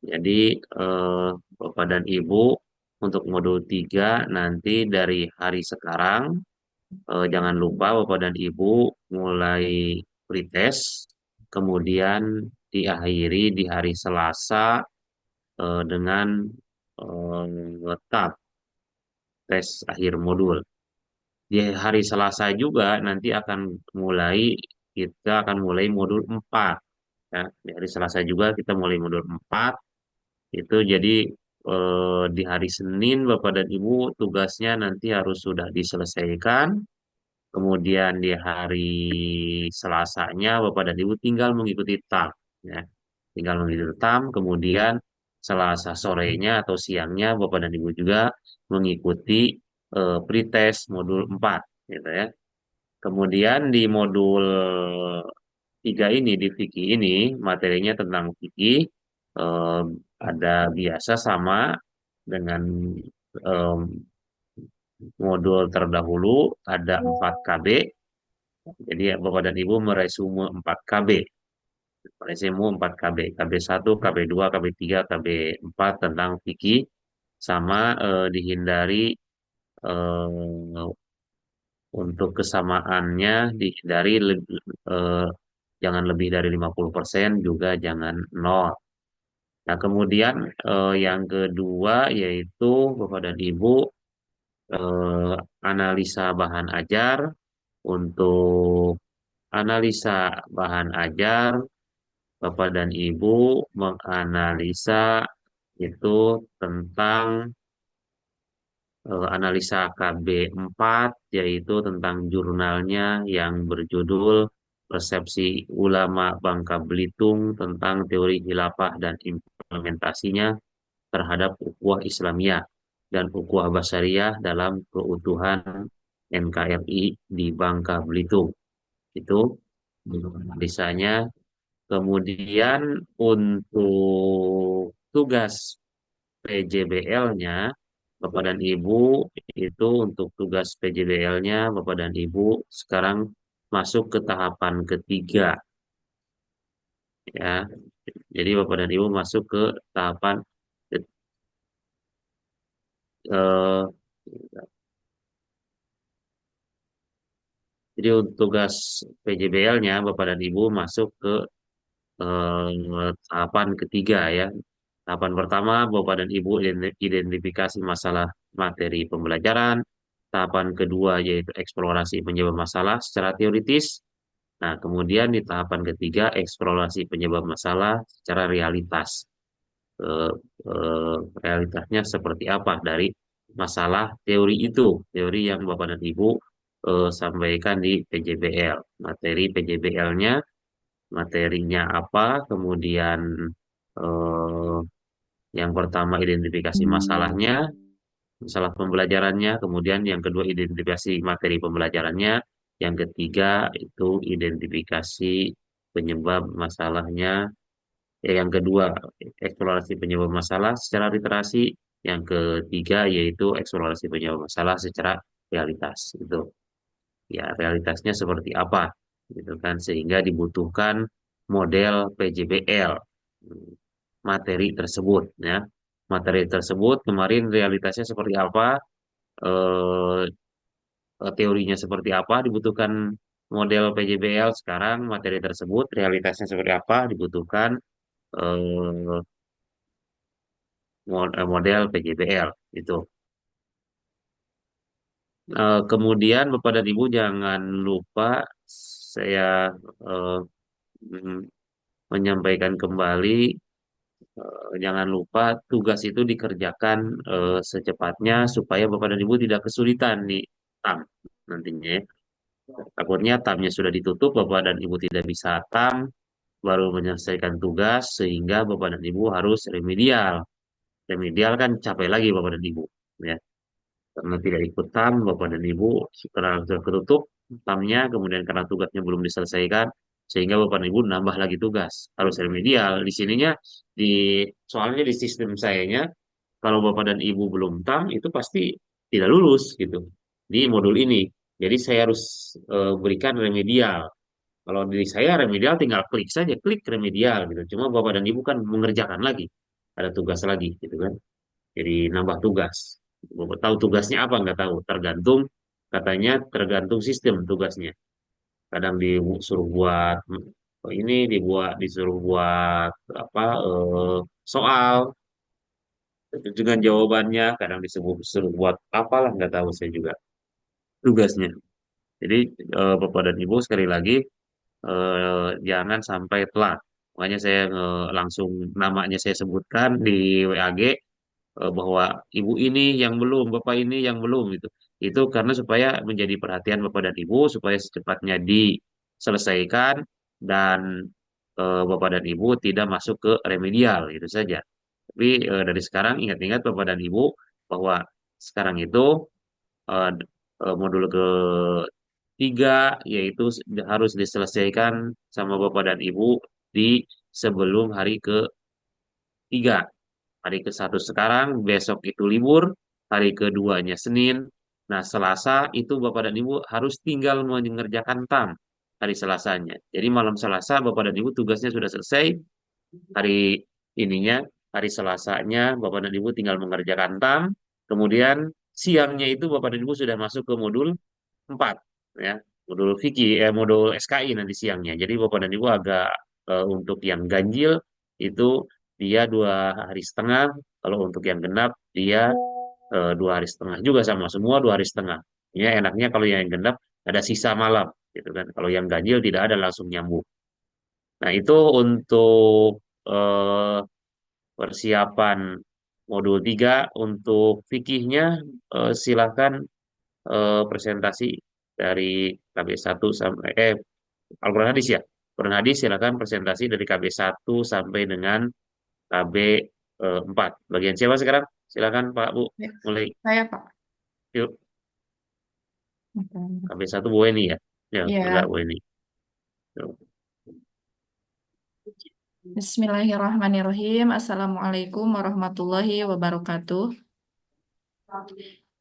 Jadi Bapak dan Ibu untuk modul 3 nanti dari hari sekarang jangan lupa Bapak dan Ibu mulai pretest, kemudian diakhiri di hari Selasa dengan tab tes akhir modul. Di hari Selasa juga nanti kita akan mulai modul 4 ya. Di hari Selasa juga kita mulai modul 4 itu jadi di hari Senin Bapak dan Ibu tugasnya nanti harus sudah diselesaikan. Kemudian di hari Selasanya Bapak dan Ibu tinggal mengikuti TAM ya. Tinggal mengikuti TAM, kemudian Selasa sorenya atau siangnya Bapak dan Ibu juga mengikuti pretest modul 4 gitu ya. Kemudian di modul 3 ini di fikih ini materinya tentang fikih eh, ada biasa sama dengan eh, modul terdahulu ada 4 KB. Jadi ya, Bapak dan Ibu meresume 4 KB. Resume 4 KB. KB1, KB2, KB3, KB4 tentang fikih sama dihindari eh, untuk kesamaannya dihindari eh, jangan lebih dari 50% juga jangan nol. Nah, kemudian yang kedua yaitu Bapak dan Ibu eh, analisa bahan ajar. Untuk analisa bahan ajar, Bapak dan Ibu menganalisa itu tentang analisa KB4, yaitu tentang jurnalnya yang berjudul Persepsi Ulama Bangka Belitung tentang Teori Khilafah dan Implementasinya terhadap Ukhuwah Islamiyah dan Ukhuwah Basyariah dalam keutuhan NKRI di Bangka Belitung. Itu analisanya. Kemudian untuk tugas PJBL-nya, Bapak dan Ibu, itu untuk tugas PJBL-nya, Bapak dan Ibu sekarang masuk ke tahapan ketiga, ya. Jadi Bapak dan Ibu masuk ke tahapan eh, jadi untuk tugas PJBL-nya, Bapak dan Ibu masuk ke tahapan ketiga ya. Tahapan pertama, Bapak dan Ibu identifikasi masalah materi pembelajaran. Tahapan kedua yaitu eksplorasi penyebab masalah secara teoritis. Nah, kemudian di tahapan ketiga, eksplorasi penyebab masalah secara realitas. Eh, Realitasnya seperti apa dari masalah teori itu, teori yang Bapak dan Ibu sampaikan di PJBL. Materi PJBL-nya, materinya apa, kemudian eh, yang pertama identifikasi masalahnya, masalah pembelajarannya, kemudian yang kedua identifikasi materi pembelajarannya, yang ketiga itu identifikasi penyebab masalahnya, yang kedua eksplorasi penyebab masalah secara literasi, yang ketiga yaitu eksplorasi penyebab masalah secara realitas. Itu ya realitasnya seperti apa, gitu kan, sehingga dibutuhkan model PJBL materi tersebut ya. Materi tersebut kemarin realitasnya seperti apa, eh, teorinya seperti apa, dibutuhkan model PJBL. Sekarang materi tersebut realitasnya seperti apa, dibutuhkan eh, model PJBL itu. Kemudian Bapak dan Ibu jangan lupa saya eh, mm, menyampaikan kembali, jangan lupa tugas itu dikerjakan secepatnya supaya Bapak dan Ibu tidak kesulitan di TAM nantinya ya. Takutnya TAM-nya sudah ditutup, Bapak dan Ibu tidak bisa TAM, baru menyelesaikan tugas sehingga Bapak dan Ibu harus remedial. Remedial kan capek lagi Bapak dan Ibu ya. Karena tidak ikut TAM, Bapak dan Ibu karena sudah ketutup TAM-nya, kemudian karena tugasnya belum diselesaikan, sehingga Bapak dan Ibu nambah lagi tugas. Harus remedial. Di sininya, di soalnya di sistem sayanya, kalau Bapak dan Ibu belum TAM, itu pasti tidak lulus gitu di modul ini. Jadi saya harus berikan remedial. Kalau di saya remedial tinggal klik saja, klik remedial gitu. Cuma Bapak dan Ibu kan mengerjakan lagi, ada tugas lagi gitu kan. Jadi nambah tugas. Bapak tahu tugasnya apa nggak tahu, tergantung katanya tergantung sistem tugasnya. Kadang disuruh buat ini disuruh buat apa soal dengan jawabannya, kadang disuruh buat apalah nggak tahu saya juga tugasnya. Jadi Bapak dan Ibu sekali lagi jangan sampai telat. Makanya saya langsung namanya saya sebutkan di WAG bahwa ibu ini yang belum, bapak ini yang belum gitu. Itu karena supaya menjadi perhatian bapak dan ibu supaya secepatnya diselesaikan dan bapak dan ibu tidak masuk ke remedial itu saja. Tapi dari sekarang ingat-ingat bapak dan ibu bahwa sekarang itu eh, modul ketiga yaitu harus diselesaikan sama bapak dan ibu di sebelum hari ketiga. Hari ke satu sekarang, besok itu libur, hari keduanya Senin. Nah, Selasa itu Bapak dan Ibu harus tinggal mengerjakan TAM hari Selasanya. Jadi malam Selasa Bapak dan Ibu tugasnya sudah selesai. Hari ininya, hari Selasanya Bapak dan Ibu tinggal mengerjakan TAM. Kemudian siangnya itu Bapak dan Ibu sudah masuk ke modul 4 ya. Modul fikih, modul SKI nanti siangnya. Jadi Bapak dan Ibu agak untuk yang ganjil itu dia 2 hari setengah. Kalau untuk yang genap dia 2 hari setengah juga sama semua 2 hari setengah. Ya enaknya kalau yang genap ada sisa malam gitu kan. Kalau yang ganjil tidak ada langsung nyambung. Nah itu untuk eh, persiapan modul 3 untuk fikihnya silakan presentasi dari KB1 sampai Al-Quran hadis ya. Quran hadis silakan presentasi dari KB1 sampai dengan KB 4. Bagian siapa sekarang? Silakan Pak Bu, Ya, mulai saya Pak. yuk. Oke. KB1 Bu Eni ya. Ya, enggak Ya, Bu Eni. Yuk. Bismillahirrahmanirrahim. Assalamualaikum warahmatullahi wabarakatuh.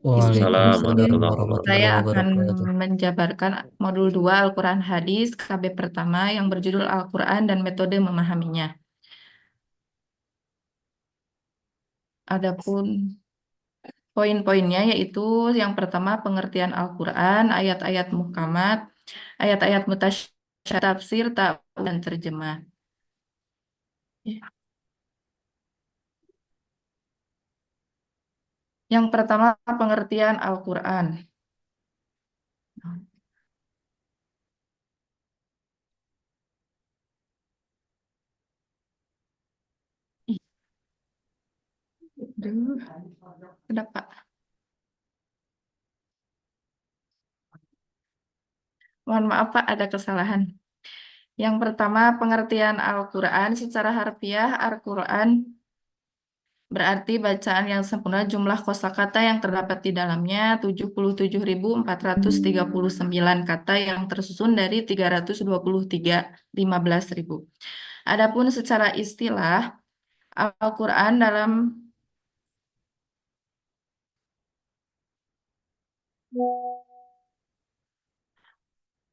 Di sini Waalaikumsalam Waalaikumsalam warahmatullahi saya warahmatullahi wabarakatuh. akan wabarakatuh. menjabarkan modul 2 Al-Quran Hadis KB pertama yang berjudul Al-Quran dan Metode Memahaminya. Adapun poin-poinnya yaitu yang pertama pengertian Al-Quran, ayat-ayat muhkamat, ayat-ayat mutasyabih, tafsir, ta'wil, dan terjemah. Yang pertama pengertian Al-Quran. Ih, aduh, kenapa? Mohon maaf Pak, ada kesalahan. Yang pertama, pengertian Al-Quran secara harfiah. Al-Quran berarti bacaan yang sempurna jumlah kosakata yang terdapat di dalamnya 77.439 kata yang tersusun dari 323 15.000. Adapun secara istilah, Al-Quran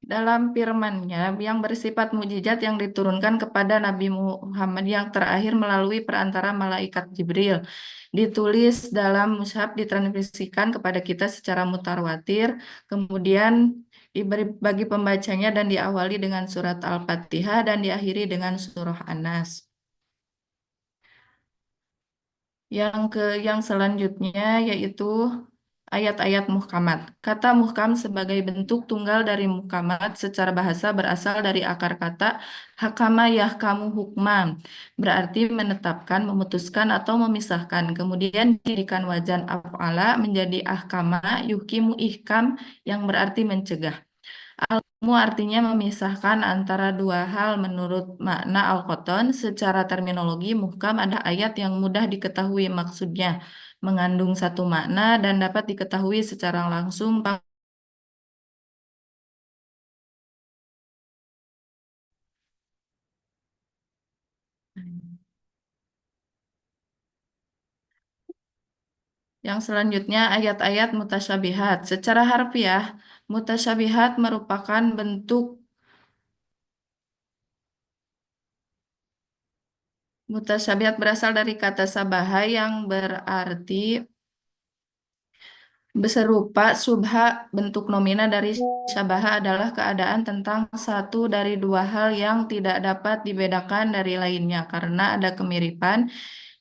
dalam firman-Nya yang bersifat mukjizat yang diturunkan kepada Nabi Muhammad yang terakhir melalui perantara malaikat Jibril. Ditulis dalam mushaf, ditransmisikan kepada kita secara mutawatir, kemudian diberi bagi pembacanya dan diawali dengan surat Al-Fatihah dan diakhiri dengan surah An-Nas. Yang selanjutnya yaitu ayat-ayat muhkamat. Kata muhkam sebagai bentuk tunggal dari muhkamat secara bahasa berasal dari akar kata hakama yahkamu hukman, berarti menetapkan, memutuskan atau memisahkan. Kemudian dijadikan wajan af'ala menjadi ahkama yuhkimu ihkam yang berarti mencegah. Al-hukmu artinya memisahkan antara dua hal menurut makna al-qoton. Secara terminologi, muhkam adalah ayat yang mudah diketahui maksudnya, mengandung satu makna dan dapat diketahui secara langsung. Yang selanjutnya ayat-ayat mutasyabihat. Secara harfiah, mutasyabihat merupakan bentuk Mutasyabihat berasal dari kata sabaha yang berarti beserupa. Subha bentuk nomina dari syabaha adalah keadaan tentang satu dari dua hal yang tidak dapat dibedakan dari lainnya karena ada kemiripan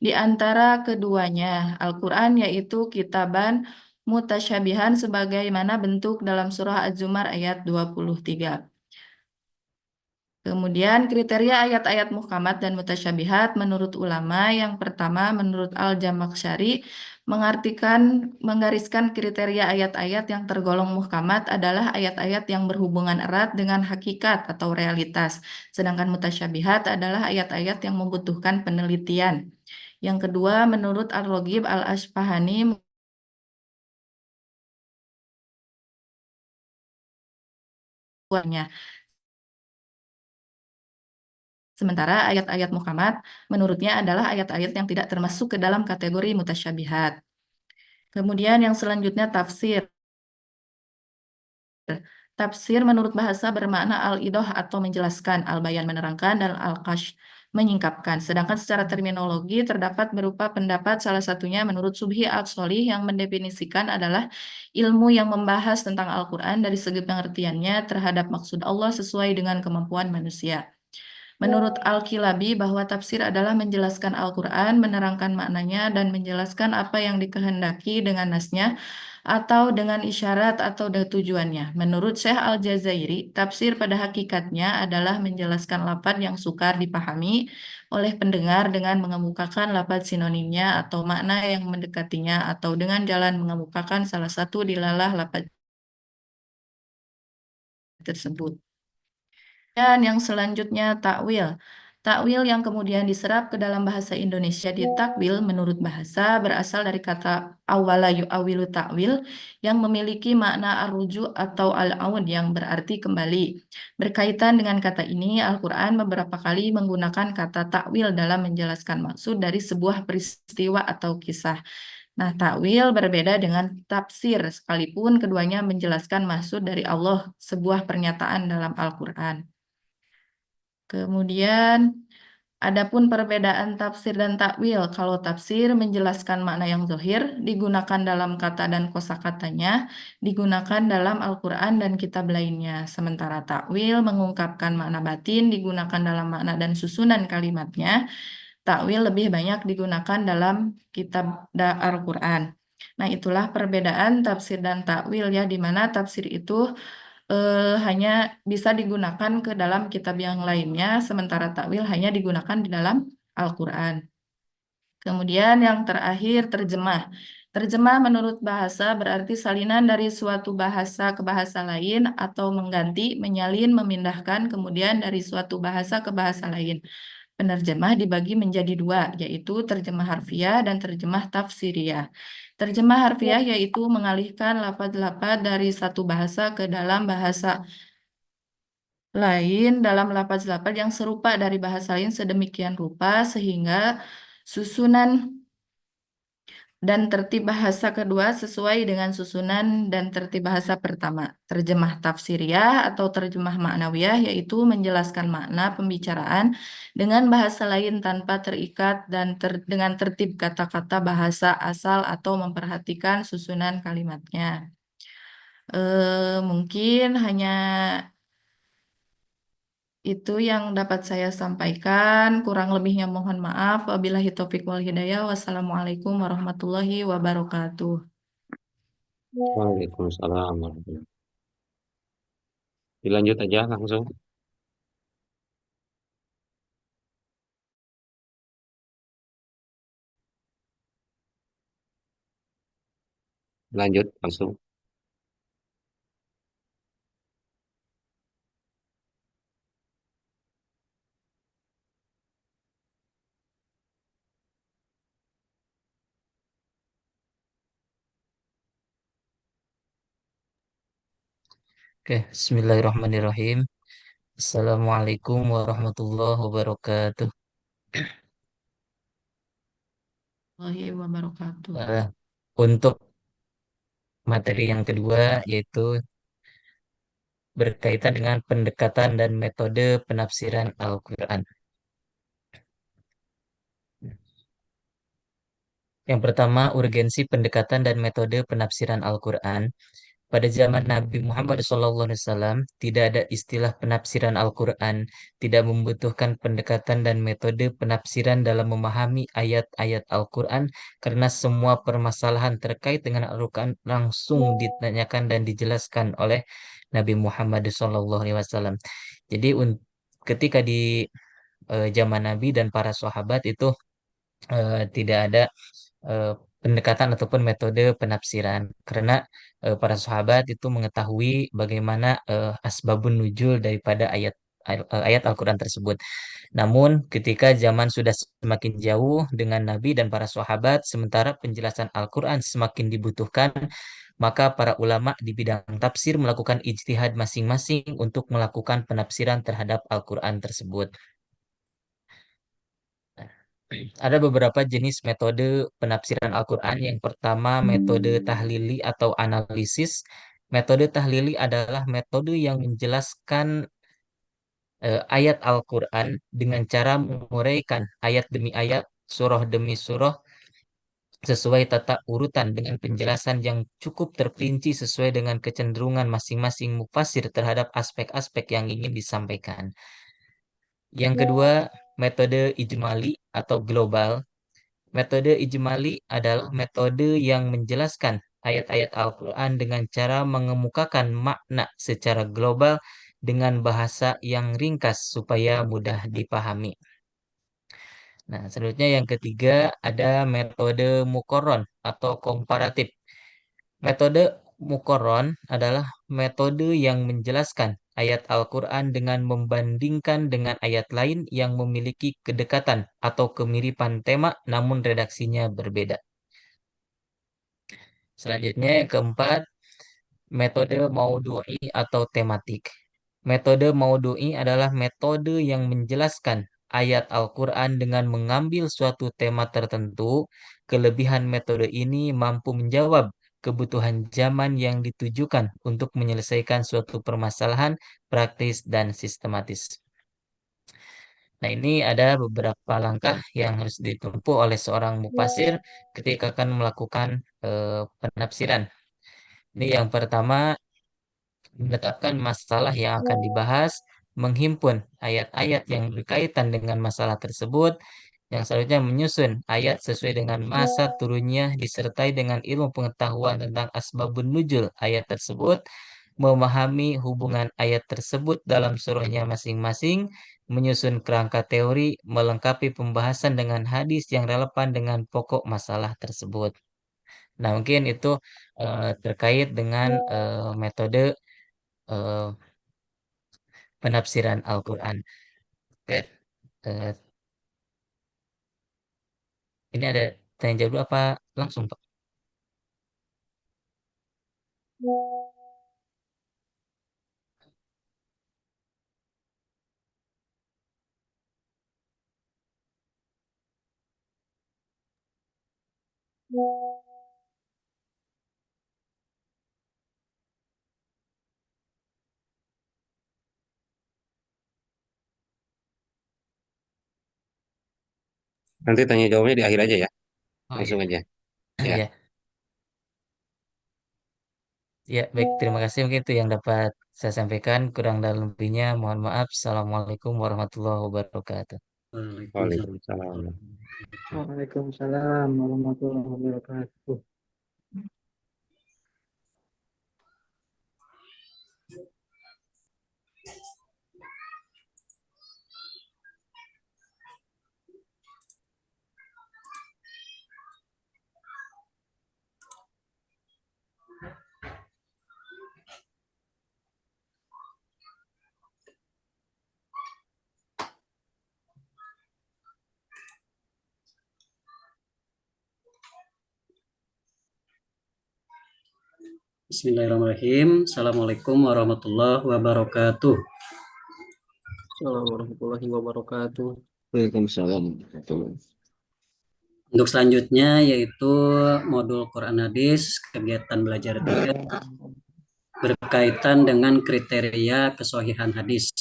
di antara keduanya. Al-Quran yaitu kitaban mutasyabihan sebagaimana bentuk dalam surah Az-Zumar ayat 23. Kemudian kriteria ayat-ayat muhkamat dan mutasyabihat menurut ulama yang pertama menurut Al-Jamakhsyari mengartikan menggariskan kriteria ayat-ayat yang tergolong muhkamat adalah ayat-ayat yang berhubungan erat dengan hakikat atau realitas. Sedangkan mutasyabihat adalah ayat-ayat yang membutuhkan penelitian. Yang kedua menurut Al-Raghib Al-Asfahani sementara ayat-ayat muhkamat menurutnya adalah ayat-ayat yang tidak termasuk ke dalam kategori mutasyabihat. Kemudian yang selanjutnya tafsir. Tafsir menurut bahasa bermakna al-idoh atau menjelaskan, al-bayan menerangkan, dan al-qash menyingkapkan. Sedangkan secara terminologi terdapat berupa pendapat salah satunya menurut Subhi al-Sholih yang mendefinisikan adalah ilmu yang membahas tentang Al-Quran dari segi pengertiannya terhadap maksud Allah sesuai dengan kemampuan manusia. Menurut Al-Kilabi bahwa tafsir adalah menjelaskan Al-Quran, menerangkan maknanya, dan menjelaskan apa yang dikehendaki dengan nasnya atau dengan isyarat atau tujuannya. Menurut Syekh Al-Jazairi, tafsir pada hakikatnya adalah menjelaskan lafaz yang sukar dipahami oleh pendengar dengan mengemukakan lafaz sinonimnya atau makna yang mendekatinya atau dengan jalan mengemukakan salah satu dilalah lafaz tersebut. Dan yang selanjutnya takwil. Takwil yang kemudian diserap ke dalam bahasa Indonesia ditakwil menurut bahasa berasal dari kata awala yu'awilu takwil yang memiliki makna arruju atau al-aud yang berarti kembali. Berkaitan dengan kata ini, Al-Quran beberapa kali menggunakan kata takwil dalam menjelaskan maksud dari sebuah peristiwa atau kisah. Nah, takwil berbeda dengan tafsir sekalipun keduanya menjelaskan maksud dari Allah sebuah pernyataan dalam Al-Quran. Kemudian, adapun perbedaan tafsir dan takwil. Kalau tafsir menjelaskan makna yang zahir, digunakan dalam kata dan kosakatanya, digunakan dalam Al-Quran dan kitab lainnya. Sementara takwil mengungkapkan makna batin, digunakan dalam makna dan susunan kalimatnya. Takwil lebih banyak digunakan dalam kitab Al-Quran. Nah, itulah perbedaan tafsir dan takwil ya, di mana tafsir itu hanya bisa digunakan ke dalam kitab yang lainnya, sementara takwil hanya digunakan di dalam Al-Quran. Kemudian yang terakhir terjemah. Terjemah menurut bahasa berarti salinan dari suatu bahasa ke bahasa lain atau mengganti, menyalin, memindahkan, kemudian dari suatu bahasa ke bahasa lain. Penerjemah dibagi menjadi dua, yaitu terjemah harfiah dan terjemah tafsiriyah. Terjemah harfiah yaitu mengalihkan lafaz-lafaz dari satu bahasa ke dalam bahasa lain dalam lafaz-lafaz yang serupa dari bahasa lain sedemikian rupa sehingga susunan dan tertib bahasa kedua sesuai dengan susunan dan tertib bahasa pertama. Terjemah tafsiriyah atau terjemah maknawiyah yaitu menjelaskan makna pembicaraan dengan bahasa lain tanpa terikat dan dengan tertib kata-kata bahasa asal atau memperhatikan susunan kalimatnya. Mungkin hanya itu yang dapat saya sampaikan. Kurang lebihnya mohon maaf. Wabillahi taufiq wal hidayah. Wassalamualaikum warahmatullahi wabarakatuh. Waalaikumsalam warahmatullahi. Dilanjut aja langsung. Lanjut langsung. Oke, Bismillahirrahmanirrahim. Assalamualaikum warahmatullahi wabarakatuh. Warahmatullahi wabarakatuh. Eh, untuk materi yang kedua yaitu berkaitan dengan pendekatan dan metode penafsiran Al-Quran. Yang pertama, urgensi pendekatan dan metode penafsiran Al-Quran. Pada zaman Nabi Muhammad SAW, tidak ada istilah penafsiran Al-Quran, tidak membutuhkan pendekatan dan metode penafsiran dalam memahami ayat-ayat Al-Quran, karena semua permasalahan terkait dengan Al-Quran langsung ditanyakan dan dijelaskan oleh Nabi Muhammad SAW. Jadi, ketika di zaman Nabi dan para sahabat itu tidak ada eh, pendekatan ataupun metode penafsiran karena para sahabat itu mengetahui bagaimana asbabun nuzul daripada ayat Al-Quran tersebut. Namun ketika zaman sudah semakin jauh dengan Nabi dan para sahabat, sementara penjelasan Al-Quran semakin dibutuhkan, maka para ulama di bidang tafsir melakukan ijtihad masing-masing untuk melakukan penafsiran terhadap Al-Quran tersebut. Ada beberapa jenis metode penafsiran Al-Quran. Yang pertama, metode tahlili atau analisis. Metode tahlili adalah metode yang menjelaskan ayat Al-Quran dengan cara menguraikan ayat demi ayat, surah demi surah, sesuai tata urutan dengan penjelasan yang cukup terperinci sesuai dengan kecenderungan masing-masing mufasir terhadap aspek-aspek yang ingin disampaikan. Yang kedua, metode ijmali atau global. Metode ijmali adalah metode yang menjelaskan ayat-ayat Al-Quran dengan cara mengemukakan makna secara global dengan bahasa yang ringkas supaya mudah dipahami. Nah, selanjutnya yang ketiga ada metode mukoron atau komparatif. Metode mukoron adalah metode yang menjelaskan ayat Al-Quran dengan membandingkan dengan ayat lain yang memiliki kedekatan atau kemiripan tema namun redaksinya berbeda. Selanjutnya yang keempat, metode maudu'i atau tematik. Metode maudu'i adalah metode yang menjelaskan ayat Al-Quran dengan mengambil suatu tema tertentu. Kelebihan metode ini mampu menjawab kebutuhan zaman yang ditujukan untuk menyelesaikan suatu permasalahan praktis dan sistematis. Nah, ini ada beberapa langkah yang harus ditempuh oleh seorang mufasir ketika akan melakukan penafsiran. Ini yang pertama, menetapkan masalah yang akan dibahas, menghimpun ayat-ayat yang berkaitan dengan masalah tersebut, yang selanjutnya menyusun ayat sesuai dengan masa turunnya disertai dengan ilmu pengetahuan tentang asbabun nuzul ayat tersebut, memahami hubungan ayat tersebut dalam surahnya masing-masing, menyusun kerangka teori, melengkapi pembahasan dengan hadis yang relevan dengan pokok masalah tersebut. Nah, mungkin itu terkait dengan metode eh, penafsiran Al-Quran. Oke, eh, ini ada tanya jawab dulu apa langsung, Pak? Nanti tanya jawabnya di akhir aja ya, Oh iya, langsung aja. Ya, ya, ya, baik. Terima kasih. Mungkin itu yang dapat saya sampaikan. Kurang dan lebihnya, mohon maaf. Assalamualaikum warahmatullahi wabarakatuh. Waalaikumsalam. Waalaikumsalam. Waalaikumsalam warahmatullahi wabarakatuh. Bismillahirrahmanirrahim. Assalamualaikum warahmatullahi wabarakatuh. Assalamualaikum warahmatullahi wabarakatuh. Waalaikumsalam. Untuk selanjutnya yaitu modul Quran Hadis kegiatan belajar 3 berkaitan dengan kriteria kesohihan hadis.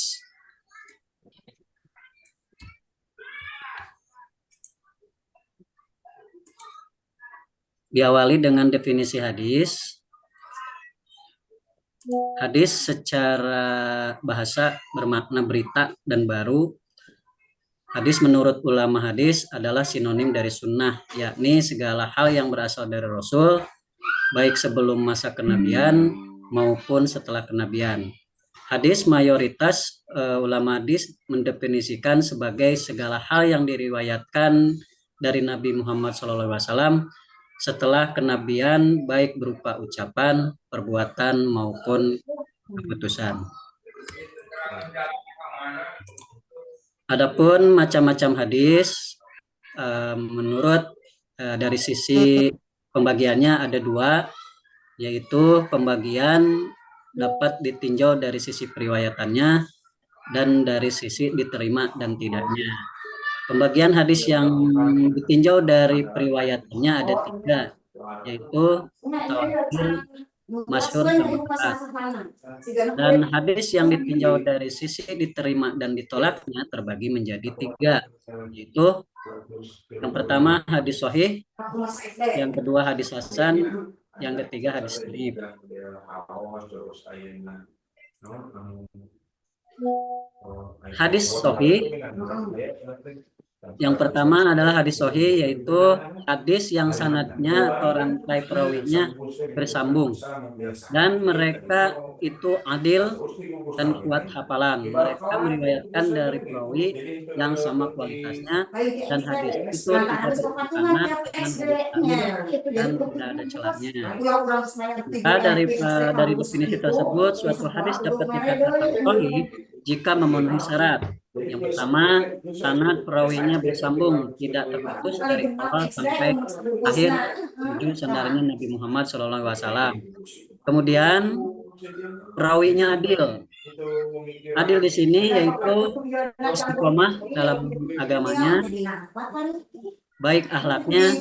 Diawali dengan definisi hadis. Hadis secara bahasa bermakna berita dan baru. Hadis menurut ulama hadis adalah sinonim dari sunnah, yakni segala hal yang berasal dari Rasul, baik sebelum masa kenabian maupun setelah kenabian. Hadis mayoritas ulama hadis mendefinisikan sebagai segala hal yang diriwayatkan dari Nabi Muhammad SAW setelah kenabian, baik berupa ucapan, perbuatan maupun keputusan. Adapun macam-macam hadis, menurut dari sisi pembagiannya ada dua, yaitu pembagian dapat ditinjau dari sisi periwayatannya dan dari sisi diterima dan tidaknya. Pembagian hadis yang ditinjau dari periwayatannya ada tiga, yaitu tauhid, masyhur, dan ahad. Dan hadis yang ditinjau dari sisi diterima dan ditolaknya terbagi menjadi tiga, yaitu yang pertama hadis sahih, yang kedua hadis hasan, yang ketiga hadis dhaif. Hadis sahih yang pertama adalah hadis sahih, yaitu hadis yang sanadnya atau rantai perawinya bersambung dan mereka itu adil dan kuat hafalan. Mereka meriwayatkan dari perawi yang sama kualitasnya dan hadis itu tidak bertentangan dengan hadis dan tidak ada celahnya. Maka dari definisi tersebut, suatu hadis dapat dikatakan sahih jika memenuhi syarat. Yang pertama, sanad perawinya bersambung, tidak terputus dari awal sampai akhir menuju sandarnya Nabi Muhammad SAW. Kemudian perawinya adil. Adil di sini yaitu istiqomah dalam agamanya, baik akhlaknya,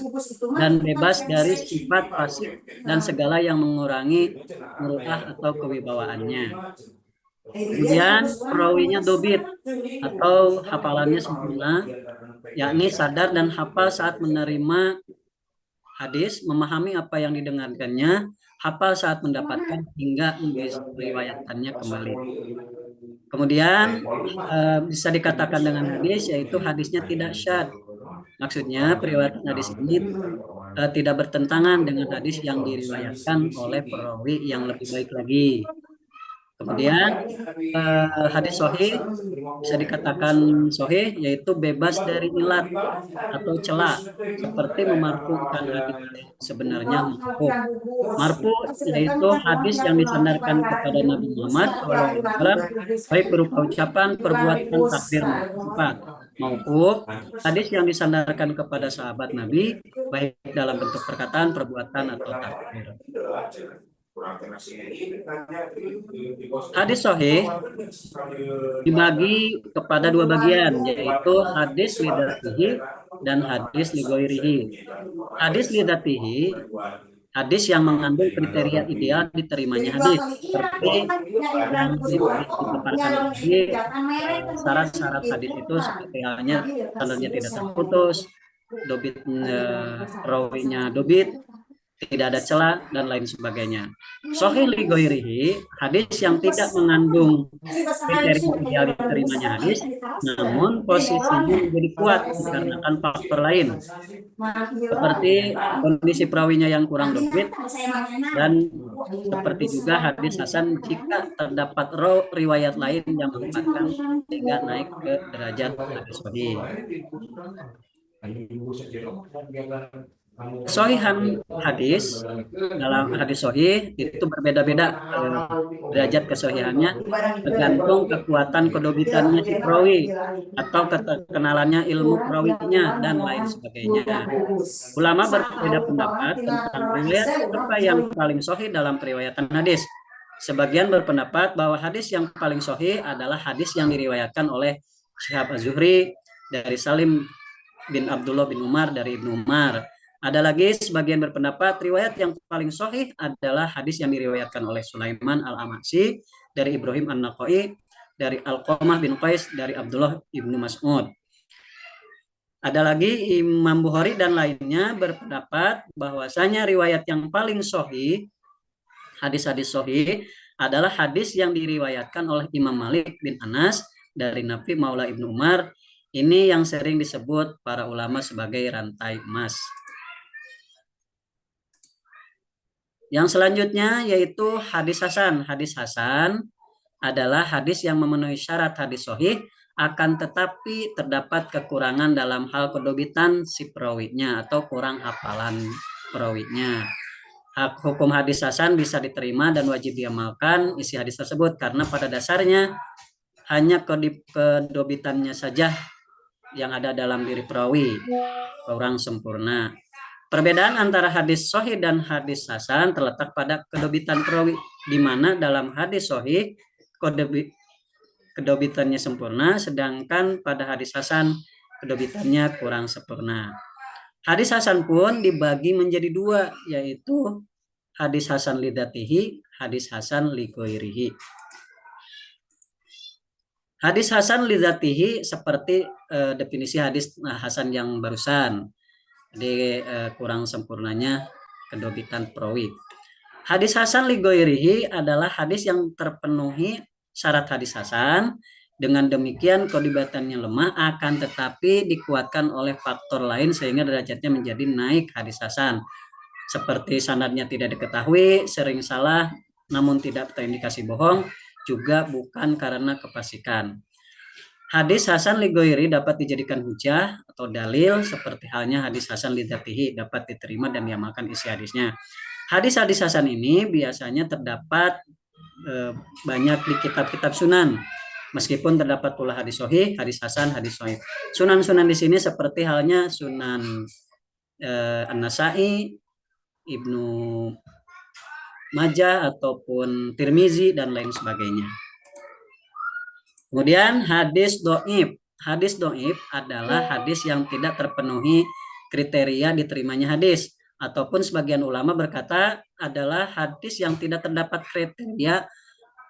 dan bebas dari sifat fasik dan segala yang mengurangi muruah atau kewibawaannya. Kemudian perawinya dobit atau hafalannya sempurna, yakni sadar dan hafal saat menerima hadis, memahami apa yang didengarkannya, hafal saat mendapatkan hingga meriwayatkannya kembali. Kemudian bisa dikatakan dengan hadis, yaitu hadisnya tidak syad. Maksudnya periwayatan hadis ini tidak bertentangan dengan hadis yang diriwayatkan oleh perawi yang lebih baik lagi. Kemudian hadis sahih bisa dikatakan sahih, yaitu bebas dari ilat atau celah, seperti memarfukan hadis sebenarnya marfu. Marfu yaitu hadis yang disandarkan kepada Nabi Muhammad SAW, baik berupa ucapan, perbuatan, takdir, sifat. Maupun hadis yang disandarkan kepada sahabat Nabi, baik dalam bentuk perkataan, perbuatan, atau takdir. Hadis sahih dibagi kepada dua bagian, yaitu hadis lidatihi dan hadis lighairihi. Hadis lidatihi, hadis yang mengandung kriteria ideal diterimanya hadis, seperti yang dipaparkan tadi. Syarat-syarat hadis itu seperti halnya sanadnya tidak terputus, dobit rawinya dobit, tidak ada celah, dan lain sebagainya. Sahih li ghairihi, hadis yang tidak mengandung kriteria ideal diterimanya hadis, namun posisinya menjadi kuat dikarenakan faktor lain, seperti kondisi perawinya yang kurang dobit, dan seperti juga hadis hasan jika terdapat riwayat lain yang menguatkan sehingga naik ke derajat hadis sahih. Kesohihan hadis, dalam hadis sahih itu berbeda-beda derajat kesohihannya, tergantung kekuatan kedobitannya si perawi atau keterkenalannya ilmu perawinya dan lain sebagainya. Ulama berbeda pendapat tentang riwayat apa yang paling sahih dalam periwayatan hadis. Sebagian berpendapat bahwa hadis yang paling sahih adalah hadis yang diriwayatkan oleh Syihab Az-Zuhri dari Salim bin Abdullah bin Umar dari Ibnu Umar. Ada lagi sebagian berpendapat riwayat yang paling sahih adalah hadis yang diriwayatkan oleh Sulaiman Al-Amasi dari Ibrahim An-Naqai dari Alqamah bin Qais dari Abdullah ibnu Mas'ud. Ada lagi Imam Bukhari dan lainnya berpendapat bahwasanya riwayat yang paling sahih, hadis-hadis sahih adalah hadis yang diriwayatkan oleh Imam Malik bin Anas dari Nafi Maula Ibnu Umar. Ini yang sering disebut para ulama sebagai rantai emas. Yang selanjutnya yaitu hadis hasan. Hadis hasan adalah hadis yang memenuhi syarat hadis sahih, akan tetapi terdapat kekurangan dalam hal kedobitan si perawinya atau kurang hafalan perawinya. Hukum hadis hasan bisa diterima dan wajib diamalkan isi hadis tersebut karena pada dasarnya hanya kedobitannya saja yang ada dalam diri perawi, kurang sempurna. Perbedaan antara hadis sahih dan hadis hasan terletak pada kedobitan perawi, di mana dalam hadis sahih kedobitannya sempurna, sedangkan pada hadis hasan kedobitannya kurang sempurna. Hadis hasan pun dibagi menjadi dua, yaitu hadis hasan lidatihi, hadis hasan lighairihi. Hadis hasan lidatihi seperti definisi hadis hasan yang barusan, jadi kurang sempurnanya kedobitan perawi. Hadis hasan lighairihi adalah hadis yang terpenuhi syarat hadis hasan, dengan demikian kedobitannya lemah akan tetapi dikuatkan oleh faktor lain sehingga derajatnya menjadi naik hadis hasan. Seperti sanadnya tidak diketahui, sering salah namun tidak terindikasi bohong, juga bukan karena kefasikan. Hadis hasan lighairi dapat dijadikan hujah atau dalil seperti halnya hadis hasan lidzatihi dapat diterima dan diamalkan isi hadisnya. Hadis-hadis hasan ini biasanya terdapat banyak di kitab-kitab sunan. Meskipun terdapat pula hadis sahih, hadis hasan, hadis sahih. Sunan-sunan di sini seperti halnya Sunan An-Nasai, Ibnu Majah ataupun Tirmizi dan lain sebagainya. Kemudian hadis dhaif. Hadis dhaif adalah hadis yang tidak terpenuhi kriteria diterimanya hadis, ataupun sebagian ulama berkata adalah hadis yang tidak terdapat kriteria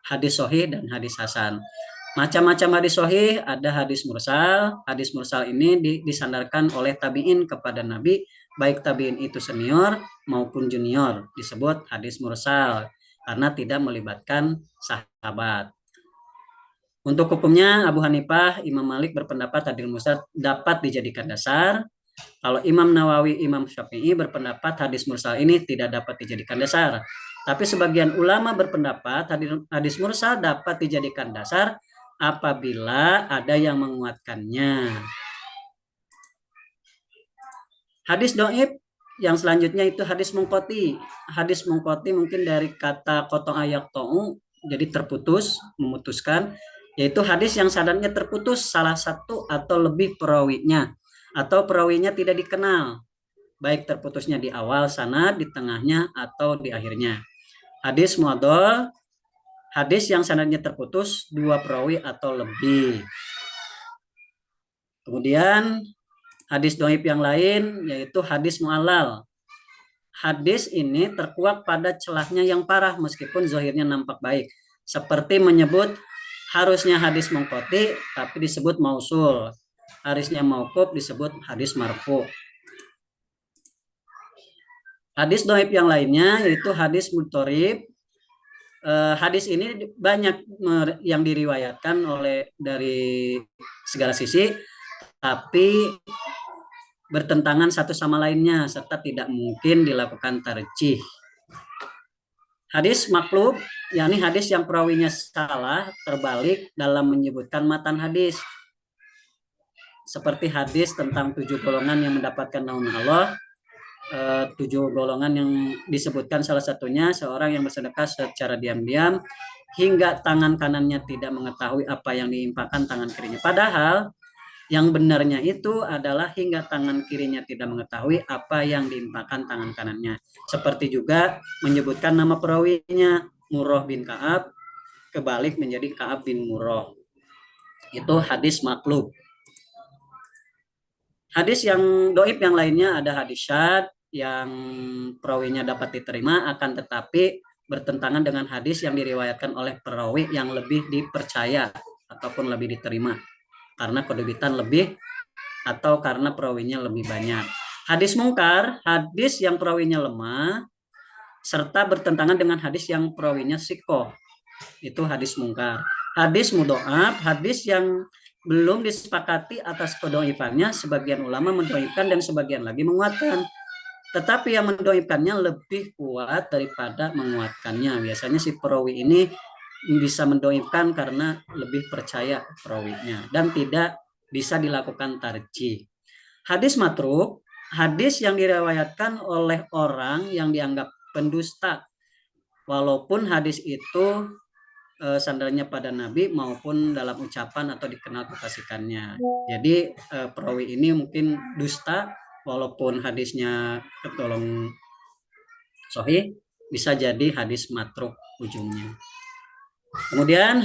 hadis sahih dan hadis hasan. Macam-macam hadis sahih, ada hadis mursal. Hadis mursal ini disandarkan oleh tabi'in kepada Nabi, baik tabi'in itu senior maupun junior, disebut hadis mursal karena tidak melibatkan sahabat. Untuk hukumnya Abu Hanifah, Imam Malik berpendapat hadis mursal dapat dijadikan dasar. Kalau Imam Nawawi, Imam Syafi'i berpendapat hadis mursal ini tidak dapat dijadikan dasar. Tapi sebagian ulama berpendapat hadis mursal dapat dijadikan dasar apabila ada yang menguatkannya. Hadis dhaif yang selanjutnya itu hadis munqati. Hadis munqati mungkin dari kata qata ayak ta'u, jadi terputus, memutuskan, yaitu hadis yang sanadnya terputus salah satu atau lebih perawinya, atau perawinya tidak dikenal, baik terputusnya di awal sanad, di tengahnya, atau di akhirnya. Hadis muadhal, hadis yang sanadnya terputus dua perawi atau lebih. Kemudian hadis dhaif yang lain yaitu hadis mu'allal. Hadis ini terkuak pada celahnya yang parah meskipun zahirnya nampak baik, seperti menyebut harusnya hadis munqati tapi disebut mausul, hadisnya mauquf disebut hadis marfu. Hadis dhaif yang lainnya yaitu hadis mudharib. Hadis ini banyak yang diriwayatkan oleh dari segala sisi, tapi bertentangan satu sama lainnya serta tidak mungkin dilakukan tarjih. Hadis maklub, yakni hadis yang perawinya salah terbalik dalam menyebutkan matan hadis. Seperti hadis tentang 7 golongan yang mendapatkan naungan Allah. 7 golongan yang disebutkan salah satunya seorang yang bersedekah secara diam-diam hingga tangan kanannya tidak mengetahui apa yang diinfakkan tangan kirinya. Padahal yang benarnya itu adalah hingga tangan kirinya tidak mengetahui apa yang diinfakkan tangan kanannya. Seperti juga menyebutkan nama perawinya Murrah bin Ka'ab, kebalik menjadi Ka'ab bin Murrah. Itu hadis maklub. Hadis yang dhaif yang lainnya ada hadis syadz yang perawinya dapat diterima akan tetapi bertentangan dengan hadis yang diriwayatkan oleh perawi yang lebih dipercaya ataupun lebih diterima karena kedobitan lebih atau karena perawinya lebih banyak. Hadis mungkar, hadis yang perawinya lemah serta bertentangan dengan hadis yang perawinya sikoh, itu hadis mungkar. Hadis mudhoaf, hadis yang belum disepakati atas kedoifannya, sebagian ulama mendoifkan dan sebagian lagi menguatkan. Tetapi yang mendoifkannya lebih kuat daripada menguatkannya. Biasanya si perawi ini bisa mendoifkan karena lebih percaya perawinya dan tidak bisa dilakukan tarjih. Hadis matruk, hadis yang diriwayatkan oleh orang yang dianggap pendusta, walaupun hadis itu sandarnya pada Nabi maupun dalam ucapan atau dikenal kefasikannya. Jadi perawi ini mungkin dusta walaupun hadisnya tergolong sahih, bisa jadi hadis matruk ujungnya. Kemudian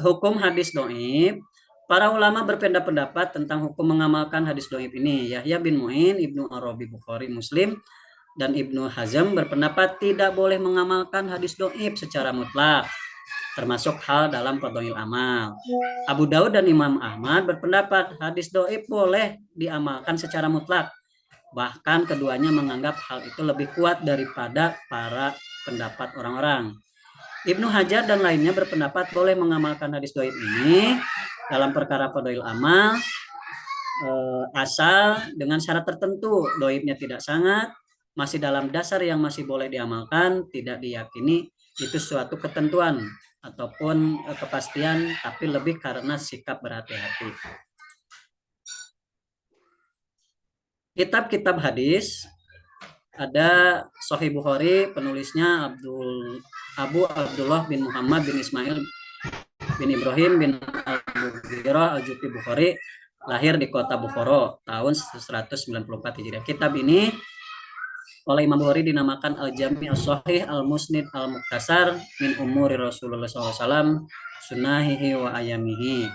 hukum hadis doib. Para ulama berpendapat tentang hukum mengamalkan hadis doib ini. Yahya bin Mu'in, Ibnu Arabi, Bukhari, Muslim, dan Ibnu Hazm berpendapat tidak boleh mengamalkan hadis doib secara mutlak, termasuk hal dalam fadhail amal. Abu Daud dan Imam Ahmad berpendapat hadis doib boleh diamalkan secara mutlak. Bahkan keduanya menganggap hal itu lebih kuat daripada para pendapat orang-orang. Ibnu Hajar dan lainnya berpendapat boleh mengamalkan hadis doib ini dalam perkara fadhail amal, asal dengan syarat tertentu. Doibnya tidak sangat, masih dalam dasar yang masih boleh diamalkan, tidak diyakini itu suatu ketentuan ataupun kepastian, tapi lebih karena sikap berhati-hati. Kitab-kitab hadis, ada Sahih Bukhari, penulisnya Abu Abdullah bin Muhammad bin Ismail bin Ibrahim bin Al-Mughirah Al-Jufi Bukhari, lahir di kota Bukhara tahun 194 Hijriah. Kitab ini oleh Imam Bukhari dinamakan Al-Jami' As-Sahih Al-Musnid Al-Muktasar min Umuri Rasulullah SAW Sunahihi wa Ayamihi.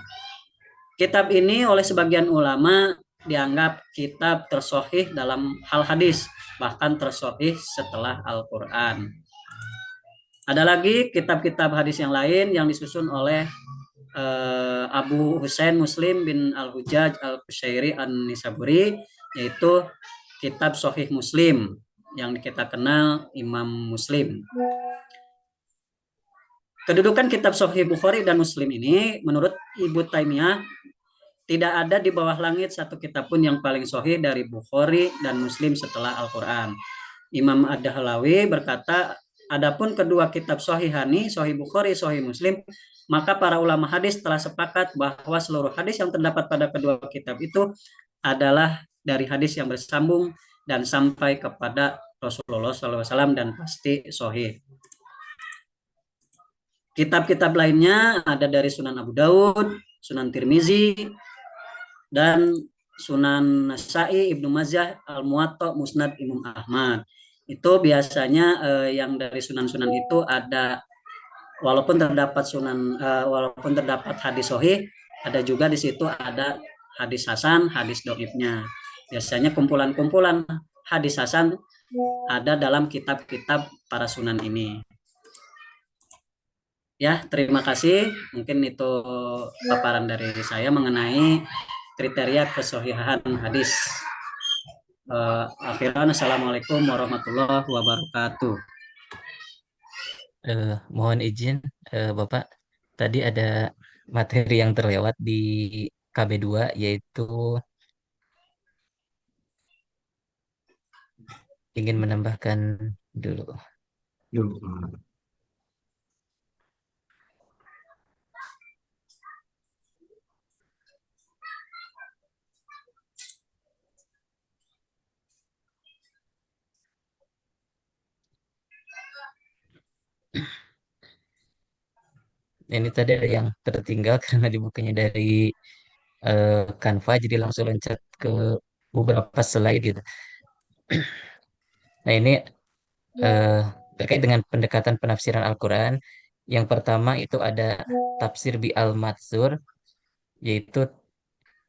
Kitab ini oleh sebagian ulama dianggap kitab tersohih dalam hal hadis, bahkan tersohih setelah Al-Quran. Ada lagi kitab-kitab hadis yang lain yang disusun oleh Abu Husain Muslim bin Al-Hujjaj Al-Qushairi An-Nisaburi, yaitu kitab Sahih Muslim yang kita kenal Imam Muslim. Kedudukan kitab Sahih Bukhari dan Muslim ini menurut Ibnu Taimiyah tidak ada di bawah langit satu kitab pun yang paling sahih dari Bukhari dan Muslim setelah Al-Quran. Imam Ad-Dahlawi berkata, adapun kedua kitab sahihani, Sahih Bukhari, Sahih Muslim, maka para ulama hadis telah sepakat bahwa seluruh hadis yang terdapat pada kedua kitab itu adalah dari hadis yang bersambung dan sampai kepada Rasulullah SAW dan pasti sahih. Kitab-kitab lainnya ada dari Sunan Abu Daud, Sunan Tirmizi, dan Sunan Nasa'i, Ibnu Majah, Al-Muwatta, Musnad Imam Ahmad. Itu biasanya yang dari sunan-sunan itu ada, walaupun terdapat hadis sahih, ada juga di situ ada hadis hasan, hadis dhaifnya. Biasanya kumpulan-kumpulan hadis hasan ada dalam kitab-kitab para sunan ini. Ya, terima kasih. Mungkin itu paparan dari saya mengenai kriteria kesahihan hadis. Akhiran, assalamualaikum warahmatullahi wabarakatuh. Mohon izin, Bapak, tadi ada materi yang terlewat di KB2, yaitu ingin menambahkan dulu. Ini tadi ada yang tertinggal karena dibukanya dari Canva, jadi langsung loncat ke beberapa slide gitu. Nah, ini terkait dengan pendekatan penafsiran Al-Quran. Yang pertama itu ada tafsir bi al-Matsur, yaitu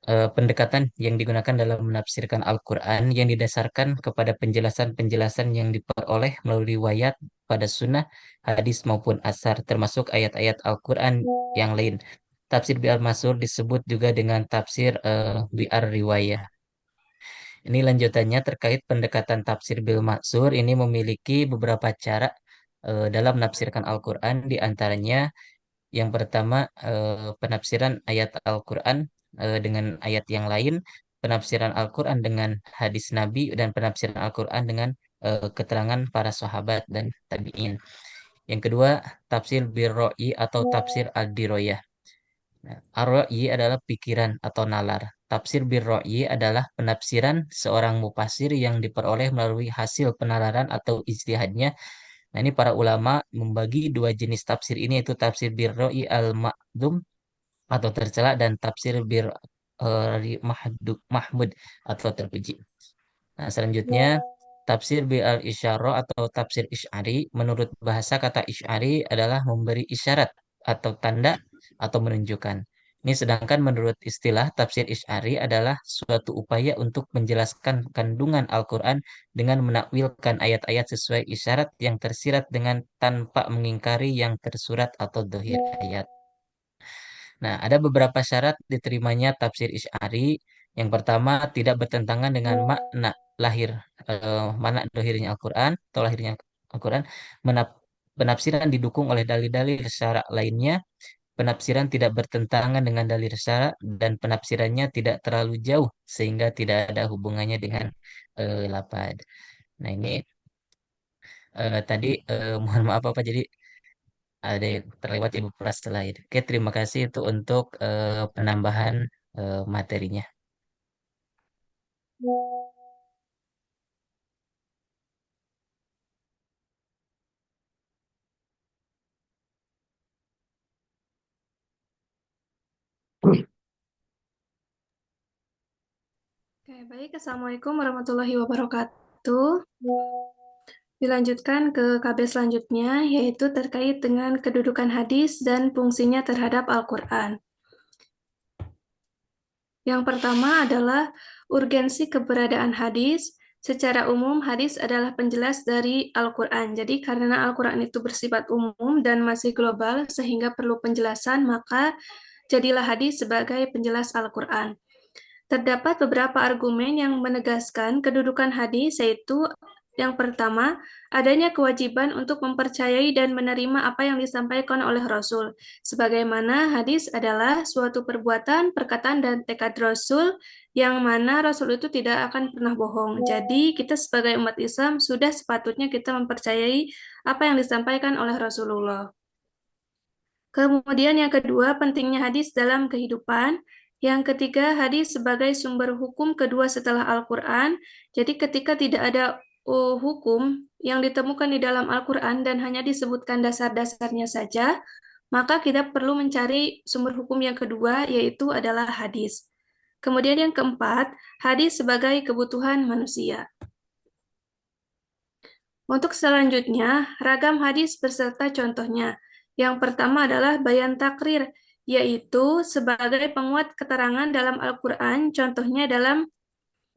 pendekatan yang digunakan dalam menafsirkan Al-Quran yang didasarkan kepada penjelasan-penjelasan yang diperoleh melalui riwayat pada sunnah, hadis maupun asar, termasuk ayat-ayat Al-Quran yang lain. Tafsir bil masur disebut juga dengan tafsir bi'ar riwayah. Ini lanjutannya terkait pendekatan tafsir bil maksur. Ini memiliki beberapa cara dalam menafsirkan Al-Quran. Di antaranya yang pertama penafsiran ayat Al-Quran dengan ayat yang lain, penafsiran Al-Quran dengan hadis Nabi, dan penafsiran Al-Quran dengan keterangan para sahabat dan tabi'in. Yang kedua, tafsir bir ro'i atau tafsir ad-diroyah. Nah, ar-ra'yi adalah pikiran atau nalar. Tafsir bir-ra'yi adalah penafsiran seorang mufasir yang diperoleh melalui hasil penalaran atau ijtihadnya. Nah, ini para ulama membagi dua jenis tafsir ini, yaitu tafsir bir-ra'yi al-ma'dum atau tercela dan tafsir mahmud atau terpuji. Nah, selanjutnya tafsir bil al-isyarah atau tafsir isy'ari. Menurut bahasa, kata isy'ari adalah memberi isyarat atau tanda atau menunjukkan. Ini sedangkan menurut istilah tafsir isy'ari adalah suatu upaya untuk menjelaskan kandungan Al-Quran dengan menakwilkan ayat-ayat sesuai isyarat yang tersirat dengan tanpa mengingkari yang tersurat atau dohir ayat. Nah, ada beberapa syarat diterimanya tafsir isy'ari. Yang pertama, tidak bertentangan dengan makna lahir, makna dohirnya Al-Quran atau lahirnya Al-Quran. Penafsiran didukung oleh dalil-dalil syarak lainnya. Penafsiran tidak bertentangan dengan dalil syarak dan penafsirannya tidak terlalu jauh sehingga tidak ada hubungannya dengan lafaz. Nah, ini tadi mohon maaf Bapak, jadi ada yang terlewat ya beberapa slide. Oke, terima kasih itu untuk penambahan materinya. Oke, baik. Assalamualaikum warahmatullahi wabarakatuh. Dilanjutkan ke KB selanjutnya, yaitu terkait dengan kedudukan hadis dan fungsinya terhadap Al-Quran. Yang pertama adalah urgensi keberadaan hadis. Secara umum, hadis adalah penjelas dari Al-Quran. Jadi, karena Al-Quran itu bersifat umum dan masih global, sehingga perlu penjelasan, maka jadilah hadis sebagai penjelas Al-Quran. Terdapat beberapa argumen yang menegaskan kedudukan hadis, yaitu yang pertama, adanya kewajiban untuk mempercayai dan menerima apa yang disampaikan oleh Rasul, sebagaimana hadis adalah suatu perbuatan, perkataan, dan tekad Rasul, yang mana Rasul itu tidak akan pernah bohong. Jadi, kita sebagai umat Islam sudah sepatutnya kita mempercayai apa yang disampaikan oleh Rasulullah. Kemudian yang kedua, pentingnya hadis dalam kehidupan. Yang ketiga, hadis sebagai sumber hukum kedua setelah Al-Quran. Jadi ketika tidak ada hukum yang ditemukan di dalam Al-Quran dan hanya disebutkan dasar-dasarnya saja, maka kita perlu mencari sumber hukum yang kedua, yaitu adalah hadis. Kemudian yang keempat, hadis sebagai kebutuhan manusia. Untuk selanjutnya, ragam hadis beserta contohnya. Yang pertama adalah bayan takrir, yaitu sebagai penguat keterangan dalam Al-Quran, contohnya dalam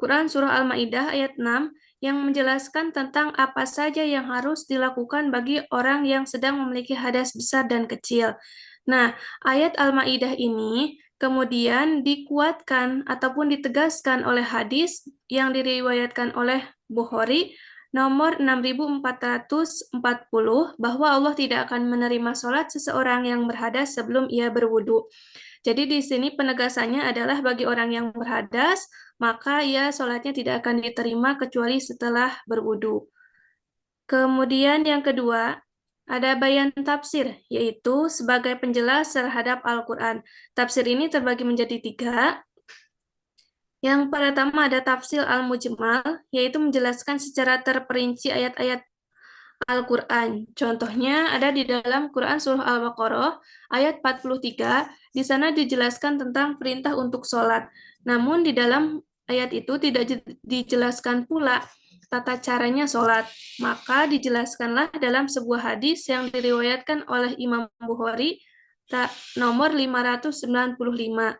Quran Surah Al-Ma'idah ayat 6, yang menjelaskan tentang apa saja yang harus dilakukan bagi orang yang sedang memiliki hadas besar dan kecil. Nah, ayat Al-Ma'idah ini kemudian dikuatkan ataupun ditegaskan oleh hadis yang diriwayatkan oleh Bukhari, nomor 6440, bahwa Allah tidak akan menerima sholat seseorang yang berhadas sebelum ia berwudu. Jadi di sini penegasannya adalah bagi orang yang berhadas, maka ia sholatnya tidak akan diterima kecuali setelah berwudu. Kemudian yang kedua, ada bayan tafsir, yaitu sebagai penjelas terhadap Al-Quran. Tafsir ini terbagi menjadi 3. Yang pertama ada tafsir al-mujmal, yaitu menjelaskan secara terperinci ayat-ayat Al-Quran. Contohnya ada di dalam Quran Surah Al-Baqarah ayat 43, di sana dijelaskan tentang perintah untuk sholat. Namun di dalam ayat itu tidak dijelaskan pula tata caranya sholat. Maka dijelaskanlah dalam sebuah hadis yang diriwayatkan oleh Imam Bukhari nomor 595.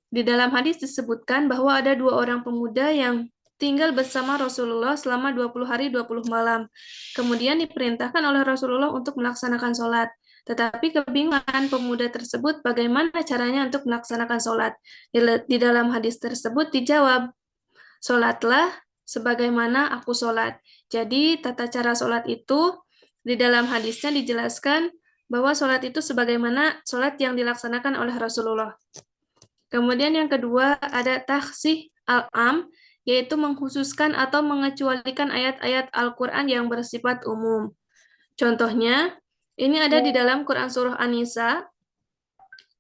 Di dalam hadis disebutkan bahwa ada 2 orang pemuda yang tinggal bersama Rasulullah selama 20 hari 20 malam. Kemudian diperintahkan oleh Rasulullah untuk melaksanakan sholat. Tetapi kebingungan pemuda tersebut bagaimana caranya untuk melaksanakan sholat. Di dalam hadis tersebut dijawab, sholatlah sebagaimana aku sholat. Jadi tata cara sholat itu di dalam hadisnya dijelaskan bahwa sholat itu sebagaimana sholat yang dilaksanakan oleh Rasulullah. Kemudian yang kedua ada takhsih al-am, yaitu mengkhususkan atau mengecualikan ayat-ayat Al-Quran yang bersifat umum. Contohnya, ini ada di dalam Quran Surah An-Nisa,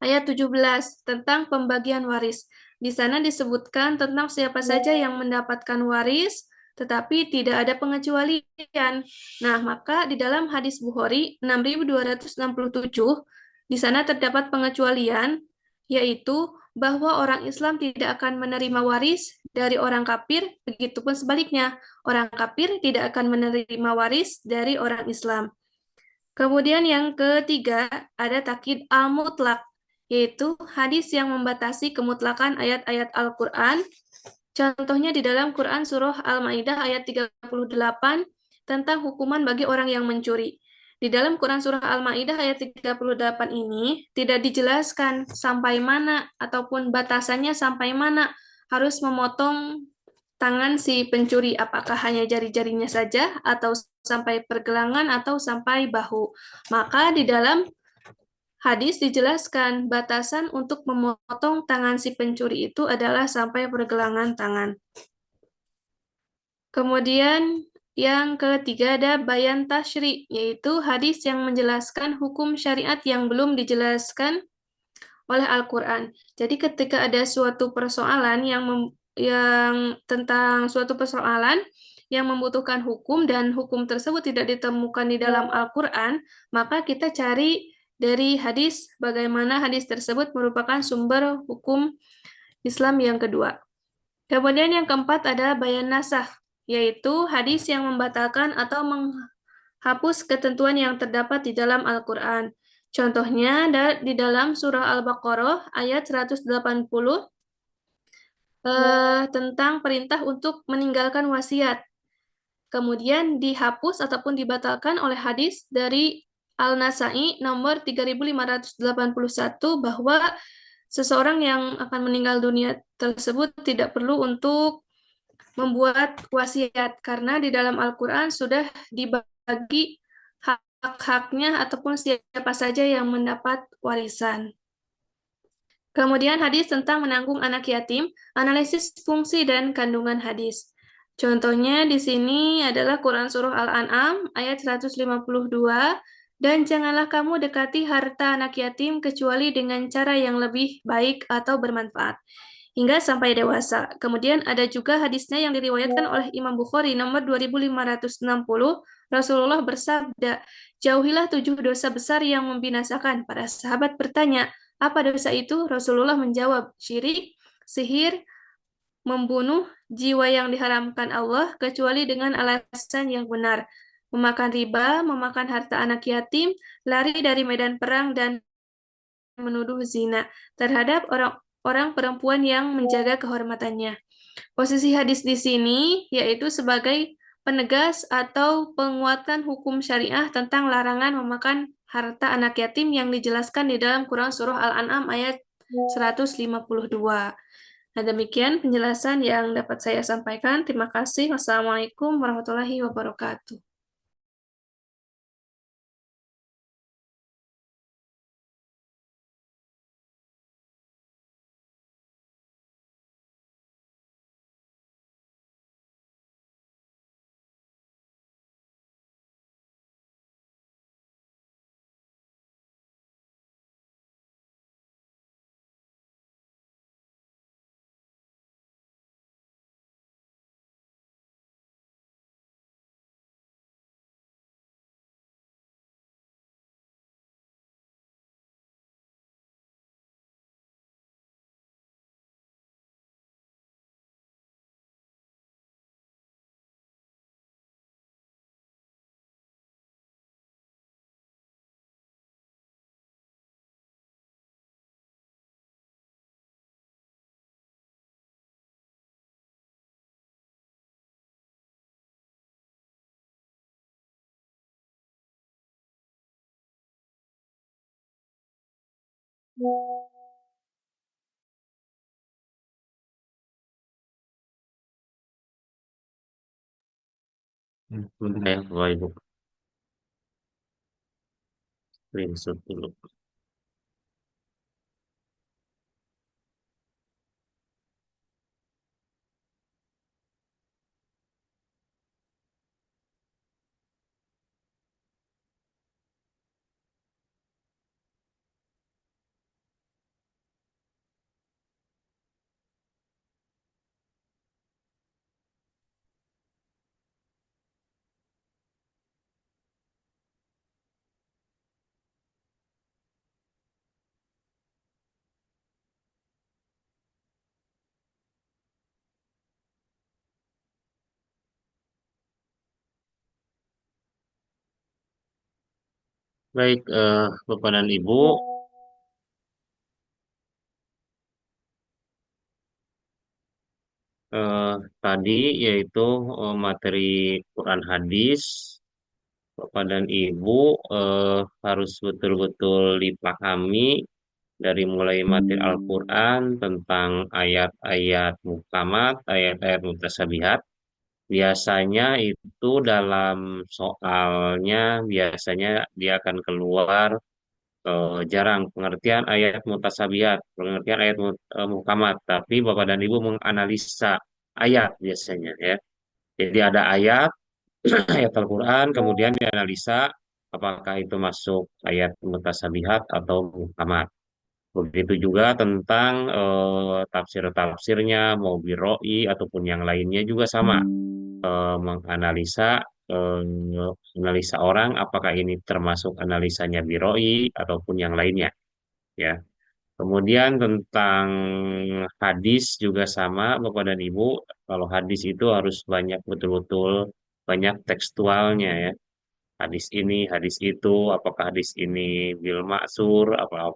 ayat 17, tentang pembagian waris. Di sana disebutkan tentang siapa saja yang mendapatkan waris, tetapi tidak ada pengecualian. Nah, maka di dalam hadis Bukhari 6267, di sana terdapat pengecualian, yaitu bahwa orang Islam tidak akan menerima waris dari orang kafir, begitupun sebaliknya, orang kafir tidak akan menerima waris dari orang Islam. Kemudian yang ketiga, ada takkid al-mutlak, yaitu hadis yang membatasi kemutlakan ayat-ayat Al-Quran. Contohnya di dalam Quran Surah Al-Ma'idah ayat 38 tentang hukuman bagi orang yang mencuri. Di dalam Quran Surah Al-Ma'idah ayat 38 ini tidak dijelaskan sampai mana ataupun batasannya sampai mana harus memotong tangan si pencuri, apakah hanya jari-jarinya saja atau sampai pergelangan atau sampai bahu. Maka di dalam hadis dijelaskan batasan untuk memotong tangan si pencuri itu adalah sampai pergelangan tangan. Kemudian yang ketiga ada bayan tasyri, yaitu hadis yang menjelaskan hukum syariat yang belum dijelaskan oleh Al-Quran. Jadi ketika ada suatu persoalan yang tentang suatu persoalan yang membutuhkan hukum dan hukum tersebut tidak ditemukan di dalam Al-Quran, maka kita cari dari hadis bagaimana hadis tersebut merupakan sumber hukum Islam yang kedua. Kemudian yang keempat ada bayan nasakh, yaitu hadis yang membatalkan atau menghapus ketentuan yang terdapat di dalam Al-Quran. Contohnya di dalam surah Al-Baqarah ayat 180 tentang perintah untuk meninggalkan wasiat. Kemudian dihapus ataupun dibatalkan oleh hadis dari Al-Nasa'i nomor 3581 bahwa seseorang yang akan meninggal dunia tersebut tidak perlu untuk membuat wasiat karena di dalam Al-Quran sudah dibagi hak-haknya ataupun siapa saja yang mendapat warisan. Kemudian hadis tentang menanggung anak yatim, analisis fungsi dan kandungan hadis. Contohnya di sini adalah Quran Surah Al-An'am ayat 152, dan janganlah kamu dekati harta anak yatim kecuali dengan cara yang lebih baik atau bermanfaat, hingga sampai dewasa. Kemudian ada juga hadisnya yang diriwayatkan oleh Imam Bukhari nomor 2560, Rasulullah bersabda, jauhilah 7 dosa besar yang membinasakan. Para sahabat bertanya, apa dosa itu? Rasulullah menjawab, syirik, sihir, membunuh, jiwa yang diharamkan Allah, kecuali dengan alasan yang benar, memakan riba, memakan harta anak yatim, lari dari medan perang, dan menuduh zina terhadap orang perempuan yang menjaga kehormatannya. Posisi hadis di sini yaitu sebagai penegas atau penguatan hukum syariah tentang larangan memakan harta anak yatim yang dijelaskan di dalam Quran Surah Al-An'am ayat 152. Nah, demikian penjelasan yang dapat saya sampaikan. Terima kasih. Wassalamualaikum warahmatullahi wabarakatuh. Bentar ya, Bapak Ibu. Screenshot dulu. Baik, Bapak dan Ibu, eh, tadi yaitu materi Quran hadis. Bapak dan Ibu harus betul-betul dipahami dari mulai materi Al-Quran tentang ayat-ayat muhkamat, ayat-ayat mutasyabihat. Biasanya itu dalam soalnya, biasanya dia akan keluar jarang pengertian ayat mutasyabihat, pengertian ayat muhkamat. Tapi Bapak dan Ibu menganalisa ayat biasanya ya. Jadi ada ayat, ayat Al-Quran, kemudian dianalisa apakah itu masuk ayat mutasyabihat atau muhkamat. Begitu juga tentang tafsir-tafsirnya, mau biroi ataupun yang lainnya juga sama. Menganalisa analisa orang apakah ini termasuk analisanya biroi ataupun yang lainnya ya. Kemudian tentang hadis juga sama Bapak dan Ibu. Kalau hadis itu harus banyak betul-betul banyak tekstualnya ya. Hadis ini, hadis itu, apakah hadis ini bil maksur, apa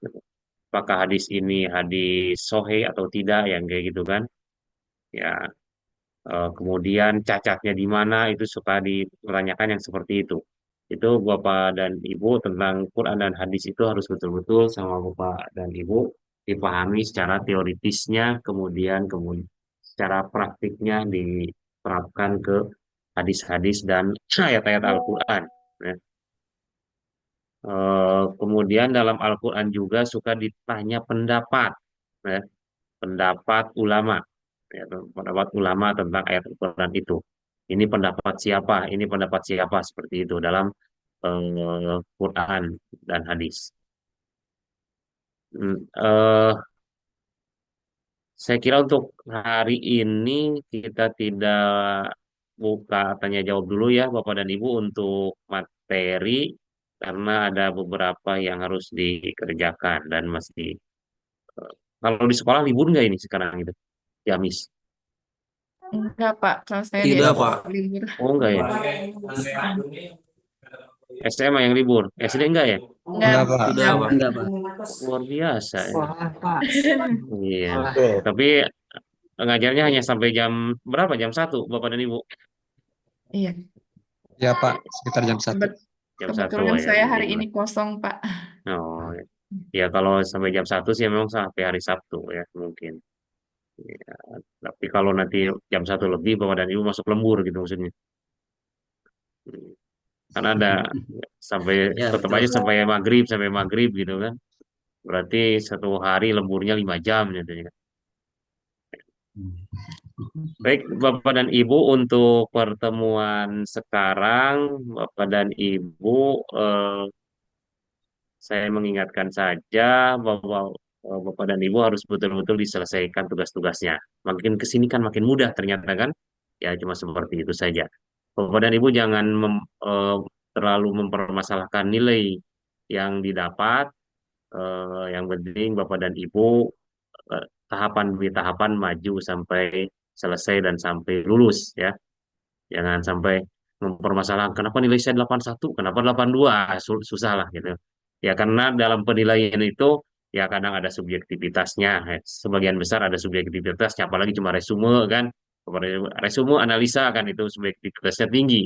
gitu. Apakah hadis ini hadis sohe atau tidak yang kayak gitu kan. Ya, kemudian cacatnya di mana itu suka ditanyakan yang seperti itu. Itu Bapak dan Ibu tentang Quran dan hadis itu harus betul-betul sama Bapak dan Ibu dipahami secara teoritisnya, kemudian secara praktiknya diterapkan ke hadis-hadis dan ayat-ayat Al-Quran. Ya. Kemudian dalam Al-Quran juga suka ditanya pendapat, ya, pendapat ulama, ya, pendapat ulama tentang ayat Al-Quran itu. Ini pendapat siapa? Ini pendapat siapa? Seperti itu dalam Quran dan hadis. Hmm, saya kira untuk hari ini kita tidak buka tanya jawab dulu ya Bapak dan Ibu untuk materi karena ada beberapa yang harus dikerjakan dan masih kalau di sekolah libur nggak ini sekarang itu? Jamis. Enggak, Pak. Kalau saya di Tidak, Enggak, SD Pak. Pak. libur. Oh enggak ya? SMA yang libur. SD enggak ya? Enggak, Enggak, Pak. Tidak, enggak, Pak. Pak. Enggak, Pak. Luar biasa ya. Wah, Pak. Iya. Wah. Tapi ngajarnya hanya sampai jam berapa? Jam 1 Bapak dan Ibu. Iya. Ya, Pak, sekitar jam 1. Jam 1 Kebetulan ya. saya Jadi hari ini kosong, Pak. oh ya. Ya kalau sampai jam 1 sih memang sampai hari Sabtu ya mungkin. Ya, tapi kalau nanti jam 1 lebih Bapak dan Ibu masuk lembur gitu maksudnya. Hmm. Karena ada sampai Ya, tetap betul. aja sampai maghrib gitu kan. Berarti 1 hari lemburnya 5 jam gitu ya. Baik, Bapak dan Ibu, untuk pertemuan sekarang, Bapak dan Ibu, saya mengingatkan saja bahwa Bapak dan Ibu harus betul-betul diselesaikan tugas-tugasnya. Makin ke sini kan makin mudah ternyata kan. Ya cuma seperti itu saja. Bapak dan Ibu jangan terlalu mempermasalahkan nilai yang didapat. Yang penting Bapak dan Ibu tahapan demi tahapan maju sampai selesai dan sampai lulus ya. Jangan sampai mempermasalahkan kenapa nilai saya 81, kenapa 82, susah lah gitu. Ya karena dalam penilaian itu ya kadang ada subjektivitasnya. Sebagian besar ada subjektivitasnya, apalagi cuma resume kan. Resume analisa kan itu subjektivitasnya tinggi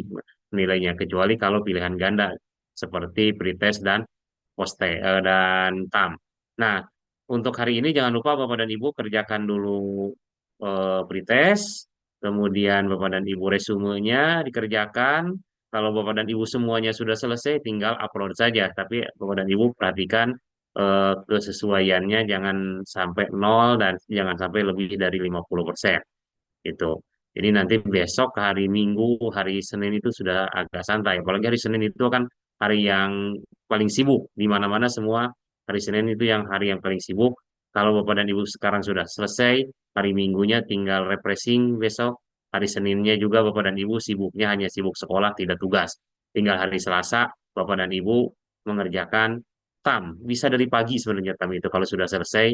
nilainya, kecuali kalau pilihan ganda seperti pretest dan poste dan tam. Nah, untuk hari ini jangan lupa Bapak dan Ibu kerjakan dulu pretest, kemudian Bapak dan Ibu resumenya dikerjakan. Kalau Bapak dan Ibu semuanya sudah selesai, tinggal upload saja. Tapi Bapak dan Ibu perhatikan kesesuaiannya jangan sampai nol dan jangan sampai lebih dari 50%. Gitu. Jadi nanti besok hari Minggu, hari Senin itu sudah agak santai. Apalagi hari Senin itu kan hari yang paling sibuk. Di mana-mana semua hari Senin itu yang hari yang paling sibuk. Kalau Bapak dan Ibu sekarang sudah selesai, hari Minggunya tinggal refreshing besok. Hari Seninnya juga Bapak dan Ibu sibuknya hanya sibuk sekolah, tidak tugas. Tinggal hari Selasa, Bapak dan Ibu mengerjakan TAM. Bisa dari pagi sebenarnya TAM itu kalau sudah selesai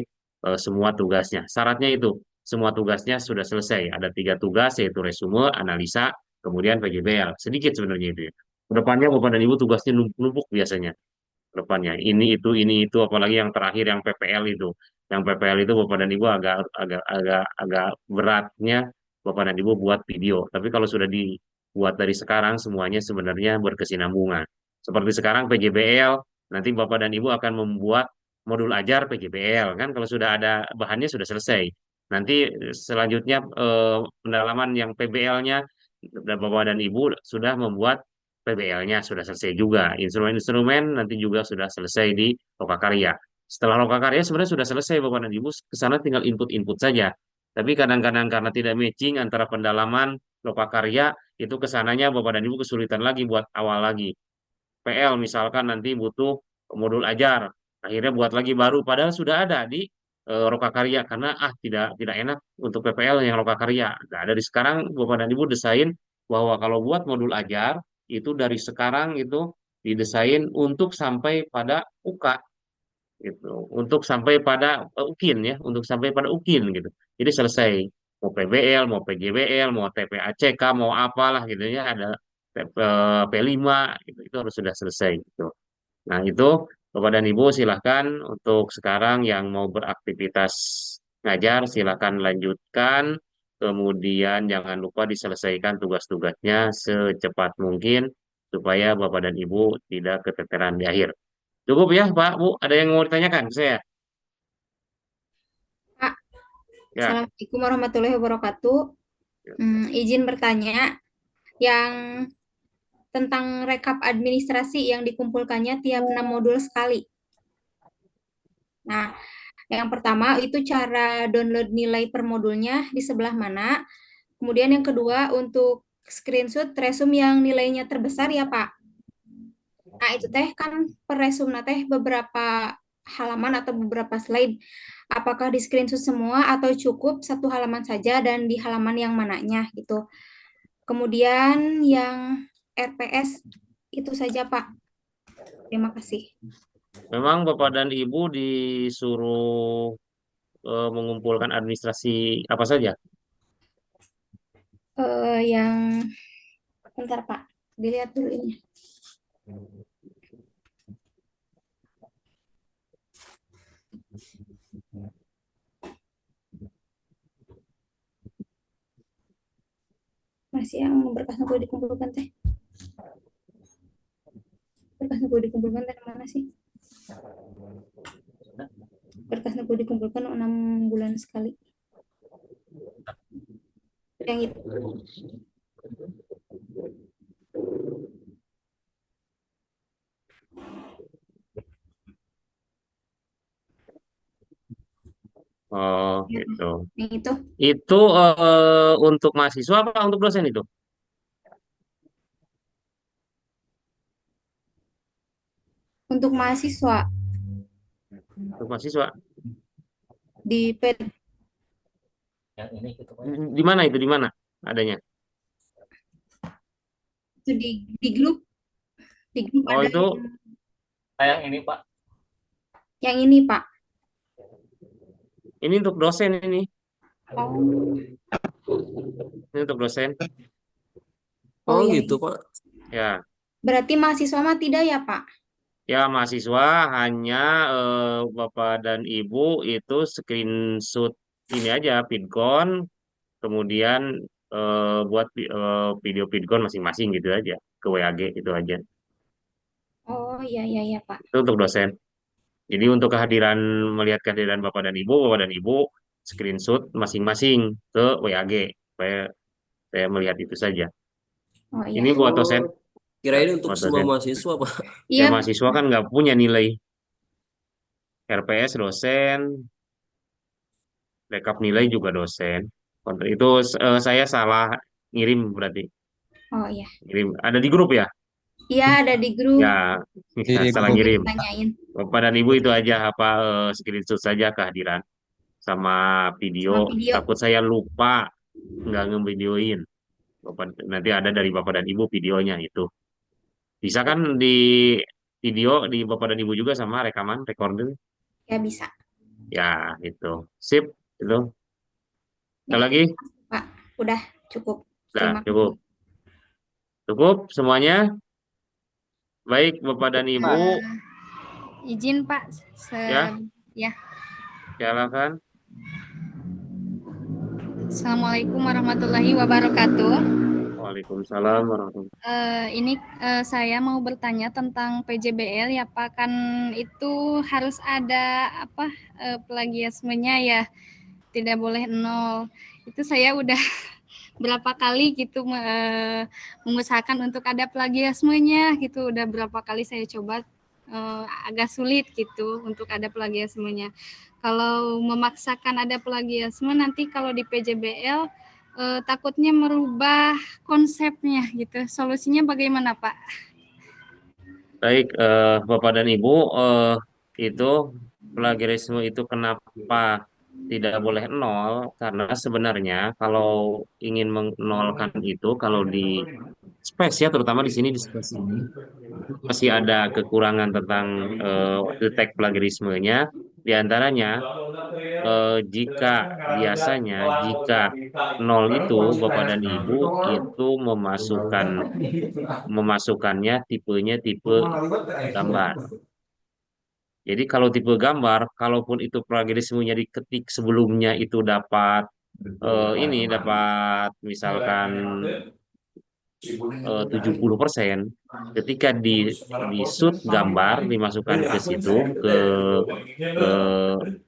semua tugasnya. Syaratnya itu semua tugasnya sudah selesai. Ada 3 tugas yaitu resume, analisa, kemudian PGBL. Sedikit sebenarnya itu ya. Kedepannya Bapak dan Ibu tugasnya numpuk biasanya. Kedepannya ini itu apalagi yang terakhir yang PPL itu. Yang PPL itu Bapak dan Ibu agak beratnya Bapak dan Ibu buat video. Tapi kalau sudah dibuat dari sekarang semuanya sebenarnya berkesinambungan. Seperti sekarang PGBL, nanti Bapak dan Ibu akan membuat modul ajar PGBL kan kalau sudah ada bahannya sudah selesai. Nanti selanjutnya pendalaman yang PBL-nya dan Bapak dan Ibu sudah membuat PBL-nya sudah selesai juga. Instrumen-instrumen nanti juga sudah selesai di Lokakarya. Setelah Lokakarya sebenarnya sudah selesai Bapak dan Ibu, ke sana tinggal input-input saja. Tapi kadang-kadang karena tidak matching antara pendalaman Lokakarya, itu kesananya Bapak dan Ibu kesulitan lagi buat awal lagi. PL misalkan nanti butuh modul ajar, akhirnya buat lagi baru padahal sudah ada di Lokakarya karena tidak enak untuk PPL yang Lokakarya. Nah, dari sekarang Bapak dan Ibu desain bahwa kalau buat modul ajar itu dari sekarang itu didesain untuk sampai pada UK gitu, untuk sampai pada UKIN ya, untuk sampai pada UKIN gitu. Jadi selesai mau PBL, mau PGBL, mau TPACK, mau apalah gitu ya ada P5 gitu, itu harus sudah selesai gitu. Nah, itu Bapak dan Ibu silahkan untuk sekarang yang mau beraktivitas ngajar silahkan lanjutkan. Kemudian jangan lupa diselesaikan tugas-tugasnya secepat mungkin supaya Bapak dan Ibu tidak keteteran di akhir. Cukup ya, Pak, Bu. Ada yang mau ditanyakan ke saya? Pak, Ya. Assalamualaikum warahmatullahi wabarakatuh. Izin bertanya, yang tentang rekap administrasi yang dikumpulkannya tiap 6 modul sekali. Nah, yang pertama itu cara download nilai per modulnya di sebelah mana. Kemudian yang kedua untuk screenshot resume yang nilainya terbesar ya Pak. Nah itu teh kan per resume teh beberapa halaman atau beberapa slide. Apakah di screenshot semua atau cukup satu halaman saja dan di halaman yang mananya gitu. Kemudian yang RPS itu saja Pak. Terima kasih. Memang Bapak dan Ibu disuruh mengumpulkan administrasi apa saja? Yang bentar Pak, dilihat dulu ini. Masih yang berkasnya boleh dikumpulkan teh. Berkasnya boleh dikumpulkan teh mana sih? Berkasnya boleh dikumpulkan 6 bulan sekali. Yang itu. Oh, Ya, gitu. yang itu Itu untuk mahasiswa apa untuk dosen itu? untuk mahasiswa Untuk mahasiswa. di Yang ini gitu Pak. Di mana itu? Di mana adanya? itu di grup Oh, ada itu Yang ini Pak. yang ini Pak. ini untuk dosen ini. Oh, Ini untuk dosen. oh Oh ya. gitu Pak. Ya. Berarti mahasiswa mah tidak ya Pak? Ya, mahasiswa hanya Bapak dan Ibu itu screenshot ini aja, Vidcon, kemudian buat video Vidcon masing-masing gitu aja, ke WAG itu aja. Oh iya iya ya Pak. Itu untuk dosen. Jadi untuk melihat kehadiran Bapak dan Ibu screenshot masing-masing ke WAG supaya saya melihat itu saja. Oh iya. Ini buat dosen, Kirain untuk buat semua dosen. mahasiswa, Pak. Ya Iya, mahasiswa kan nggak punya nilai RPS dosen, rekap nilai juga dosen. Itu saya salah ngirim berarti. oh iya. Ngirim. Ada di grup ya? Iya, ada di grup. Ya, Di salah grup. ngirim. Ditanyain Bapak dan Ibu itu aja apa screenshot saja kehadiran sama video. sama video. Takut saya lupa nggak ngevideoin. Nanti ada dari Bapak dan Ibu videonya itu. Bisa kan di video di Bapak dan Ibu juga sama rekaman, recording? Ya bisa. Ya, itu. Sip, itu. Ada Ya, lagi? Pak. Udah cukup. Nah, Terima cukup. kasih. Cukup semuanya? Baik, Bapak dan Ibu, Izin Pak, ya, ya. silakan. Assalamualaikum warahmatullahi wabarakatuh. Waalaikumsalam warahmatullahi. Ini saya mau bertanya tentang PJBL ya Pak, kan itu harus ada apa plagiasmenya ya, tidak boleh nol. Itu saya udah berapa kali gitu mengusahakan untuk ada plagiasmenya gitu, udah berapa kali saya coba, agak sulit gitu untuk ada plagiasmenya. Kalau memaksakan ada plagiasme nanti kalau di PJBL takutnya merubah konsepnya gitu. Solusinya bagaimana Pak? Baik, Bapak dan Ibu, itu plagiarisme itu kenapa tidak boleh nol? Karena sebenarnya kalau ingin menolkan itu, kalau di space ya, terutama di sini di space ini masih ada kekurangan tentang detek plagiarismenya. Di antaranya, jika nol itu Bapak dan Ibu itu memasukkannya tipenya tipe gambar. Jadi kalau tipe gambar, kalaupun itu plagiarismenya diketik sebelumnya itu dapat misalkan 70%, ketika di shoot gambar dimasukkan ke situ ke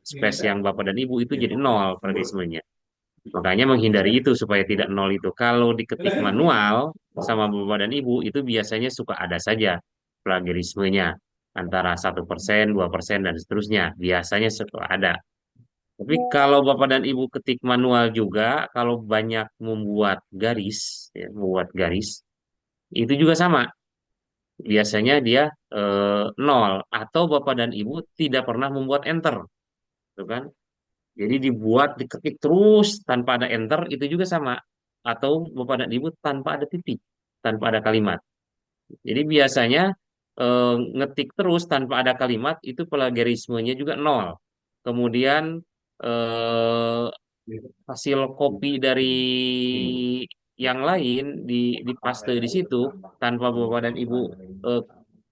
space yang Bapak dan Ibu itu jadi nol plagiarismenya. Makanya menghindari itu supaya tidak nol itu. Kalau diketik manual sama Bapak dan Ibu itu biasanya suka ada saja plagiarismenya antara 1%, 2% dan seterusnya. Biasanya suka ada. Tapi kalau Bapak dan Ibu ketik manual juga, kalau banyak membuat garis, itu juga sama. Biasanya dia nol atau Bapak dan Ibu tidak pernah membuat enter, tuh kan? Jadi diketik terus tanpa ada enter itu juga sama. Atau Bapak dan Ibu tanpa ada titik, tanpa ada kalimat. Jadi biasanya ngetik terus tanpa ada kalimat itu plagiarismenya juga nol. Kemudian eh, hasil copy dari yang lain dipaste di situ tanpa Bapak dan Ibu eh,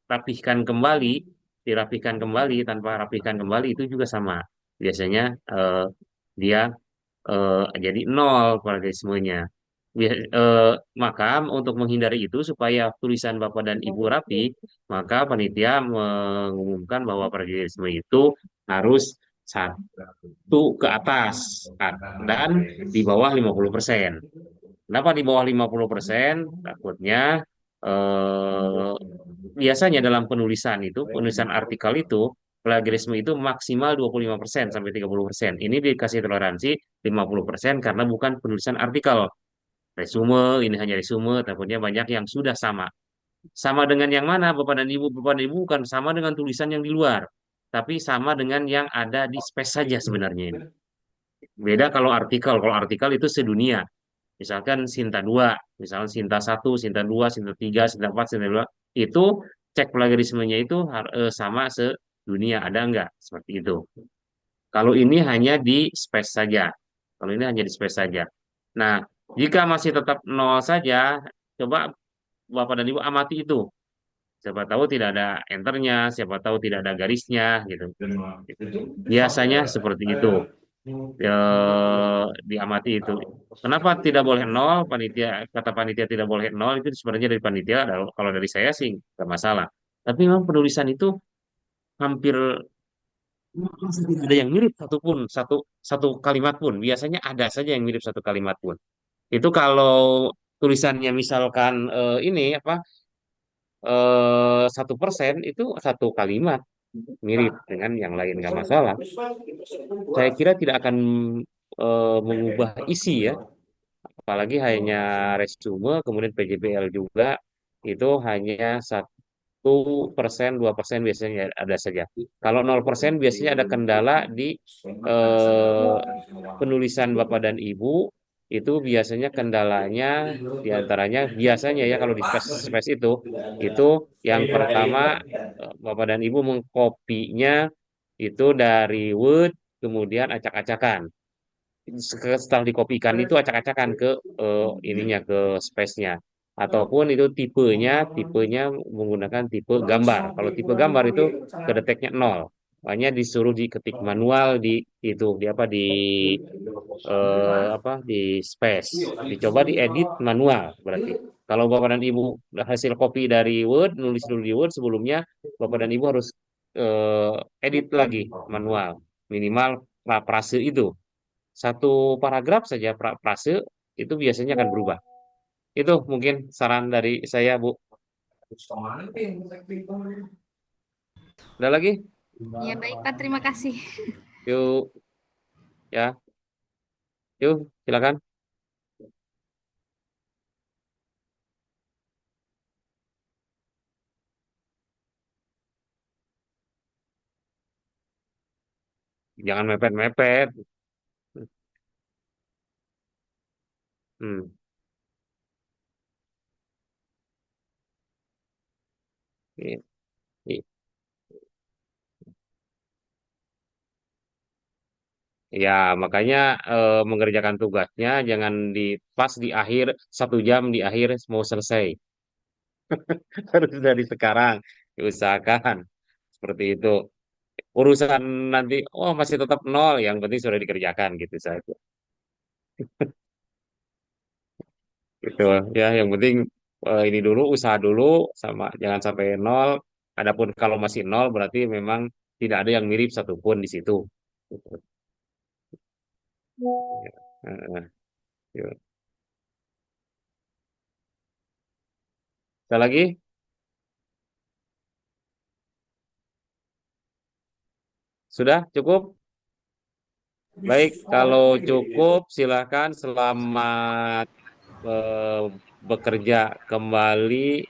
rapihkan kembali, dirapihkan kembali tanpa rapihkan kembali itu juga sama. Biasanya dia jadi nol plagiarismenya. Maka untuk menghindari itu supaya tulisan Bapak dan Ibu rapi, maka panitia mengumumkan bahwa plagiarisme itu harus 1 ke atas dan di bawah 50%. Kenapa di bawah 50%? Takutnya eh, biasanya dalam penulisan artikel itu, plagiarisme itu maksimal 25% sampai 30%. Ini dikasih toleransi 50% karena bukan penulisan artikel. Resume, ini hanya resume, takutnya banyak yang sudah sama. Sama dengan yang mana, Bapak dan Ibu? Bapak dan Ibu bukan sama dengan tulisan yang di luar, tapi sama dengan yang ada di space saja sebenarnya ini. Beda kalau artikel itu sedunia. Misalkan Sinta 2, misalkan Sinta 1, Sinta 2, Sinta 3, Sinta 4, Sinta 2, itu cek plagiarismenya itu sama sedunia, ada enggak? Seperti itu. Kalau ini hanya di space saja. Kalau ini hanya di space saja. Nah, jika masih tetap nol saja, coba Bapak dan Ibu amati itu. Siapa tahu tidak ada enternya, siapa tahu tidak ada garisnya, gitu. Biasanya seperti itu. Diamati itu. Kenapa tidak boleh nol? Kata panitia tidak boleh nol itu sebenarnya dari panitia. Kalau dari saya sih nggak masalah. Tapi memang penulisan itu hampir Tidak ada yang mirip satupun, satu kalimat pun. Biasanya ada saja yang mirip satu kalimat pun. Itu kalau tulisannya misalkan ini apa 1% itu satu kalimat mirip dengan yang lain nggak masalah. Saya kira tidak akan mengubah isi ya, apalagi hanya resume kemudian PJBL juga itu hanya 1%, 2% biasanya ada saja. Kalau 0% biasanya ada kendala di eh, penulisan Bapak dan Ibu, itu biasanya kendalanya diantaranya biasanya ya kalau di space itu yang pertama Bapak dan Ibu mengkopinya itu dari Word kemudian acak-acakan. Setelah dikopikan itu acak-acakan ke ininya ke space-nya ataupun itu tipenya menggunakan tipe gambar. Kalau tipe gambar itu kedeteknya nol, makanya disuruh diketik manual di itu di apa di space, dicoba diedit manual berarti. Kalau Bapak dan Ibu hasil copy dari Word, nulis dulu di Word sebelumnya, Bapak dan Ibu harus edit lagi manual minimal prase itu satu paragraf saja frase itu biasanya akan berubah. Itu mungkin saran dari saya, Bu. Ada lagi? Ya baik Pak, terima kasih. Yuk, ya. Yuk, silakan. Jangan mepet-mepet. Hmm. i- i- Ya, makanya mengerjakan tugasnya jangan di pas di akhir 1 jam di akhir mau selesai. Harus dari sekarang diusahakan seperti itu. Urusan nanti, oh masih tetap nol, yang penting sudah dikerjakan gitu saja. Gitu ya, yang penting ini dulu usaha dulu sama jangan sampai nol. Adapun kalau masih nol berarti memang tidak ada yang mirip satupun di situ. Gitu. Ya. Yuk. Ada lagi? Sudah cukup? Baik, kalau cukup silakan selamat eh, bekerja kembali,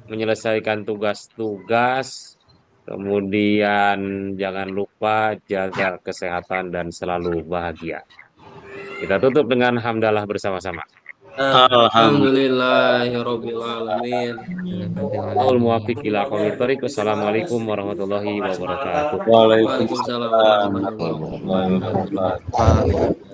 menyelesaikan tugas-tugas, kemudian jangan lupa jaga kesehatan dan selalu bahagia. Kita tutup dengan hamdalah bersama-sama. Alhamdulillahirabbil alamin. Qaul muwafiq ila aqwamit thoriq. Wassalamualaikum warahmatullahi wabarakatuh. Waalaikumsalam Waalaikumsalam warahmatullahi wabarakatuh. warahmatullahi wabarakatuh.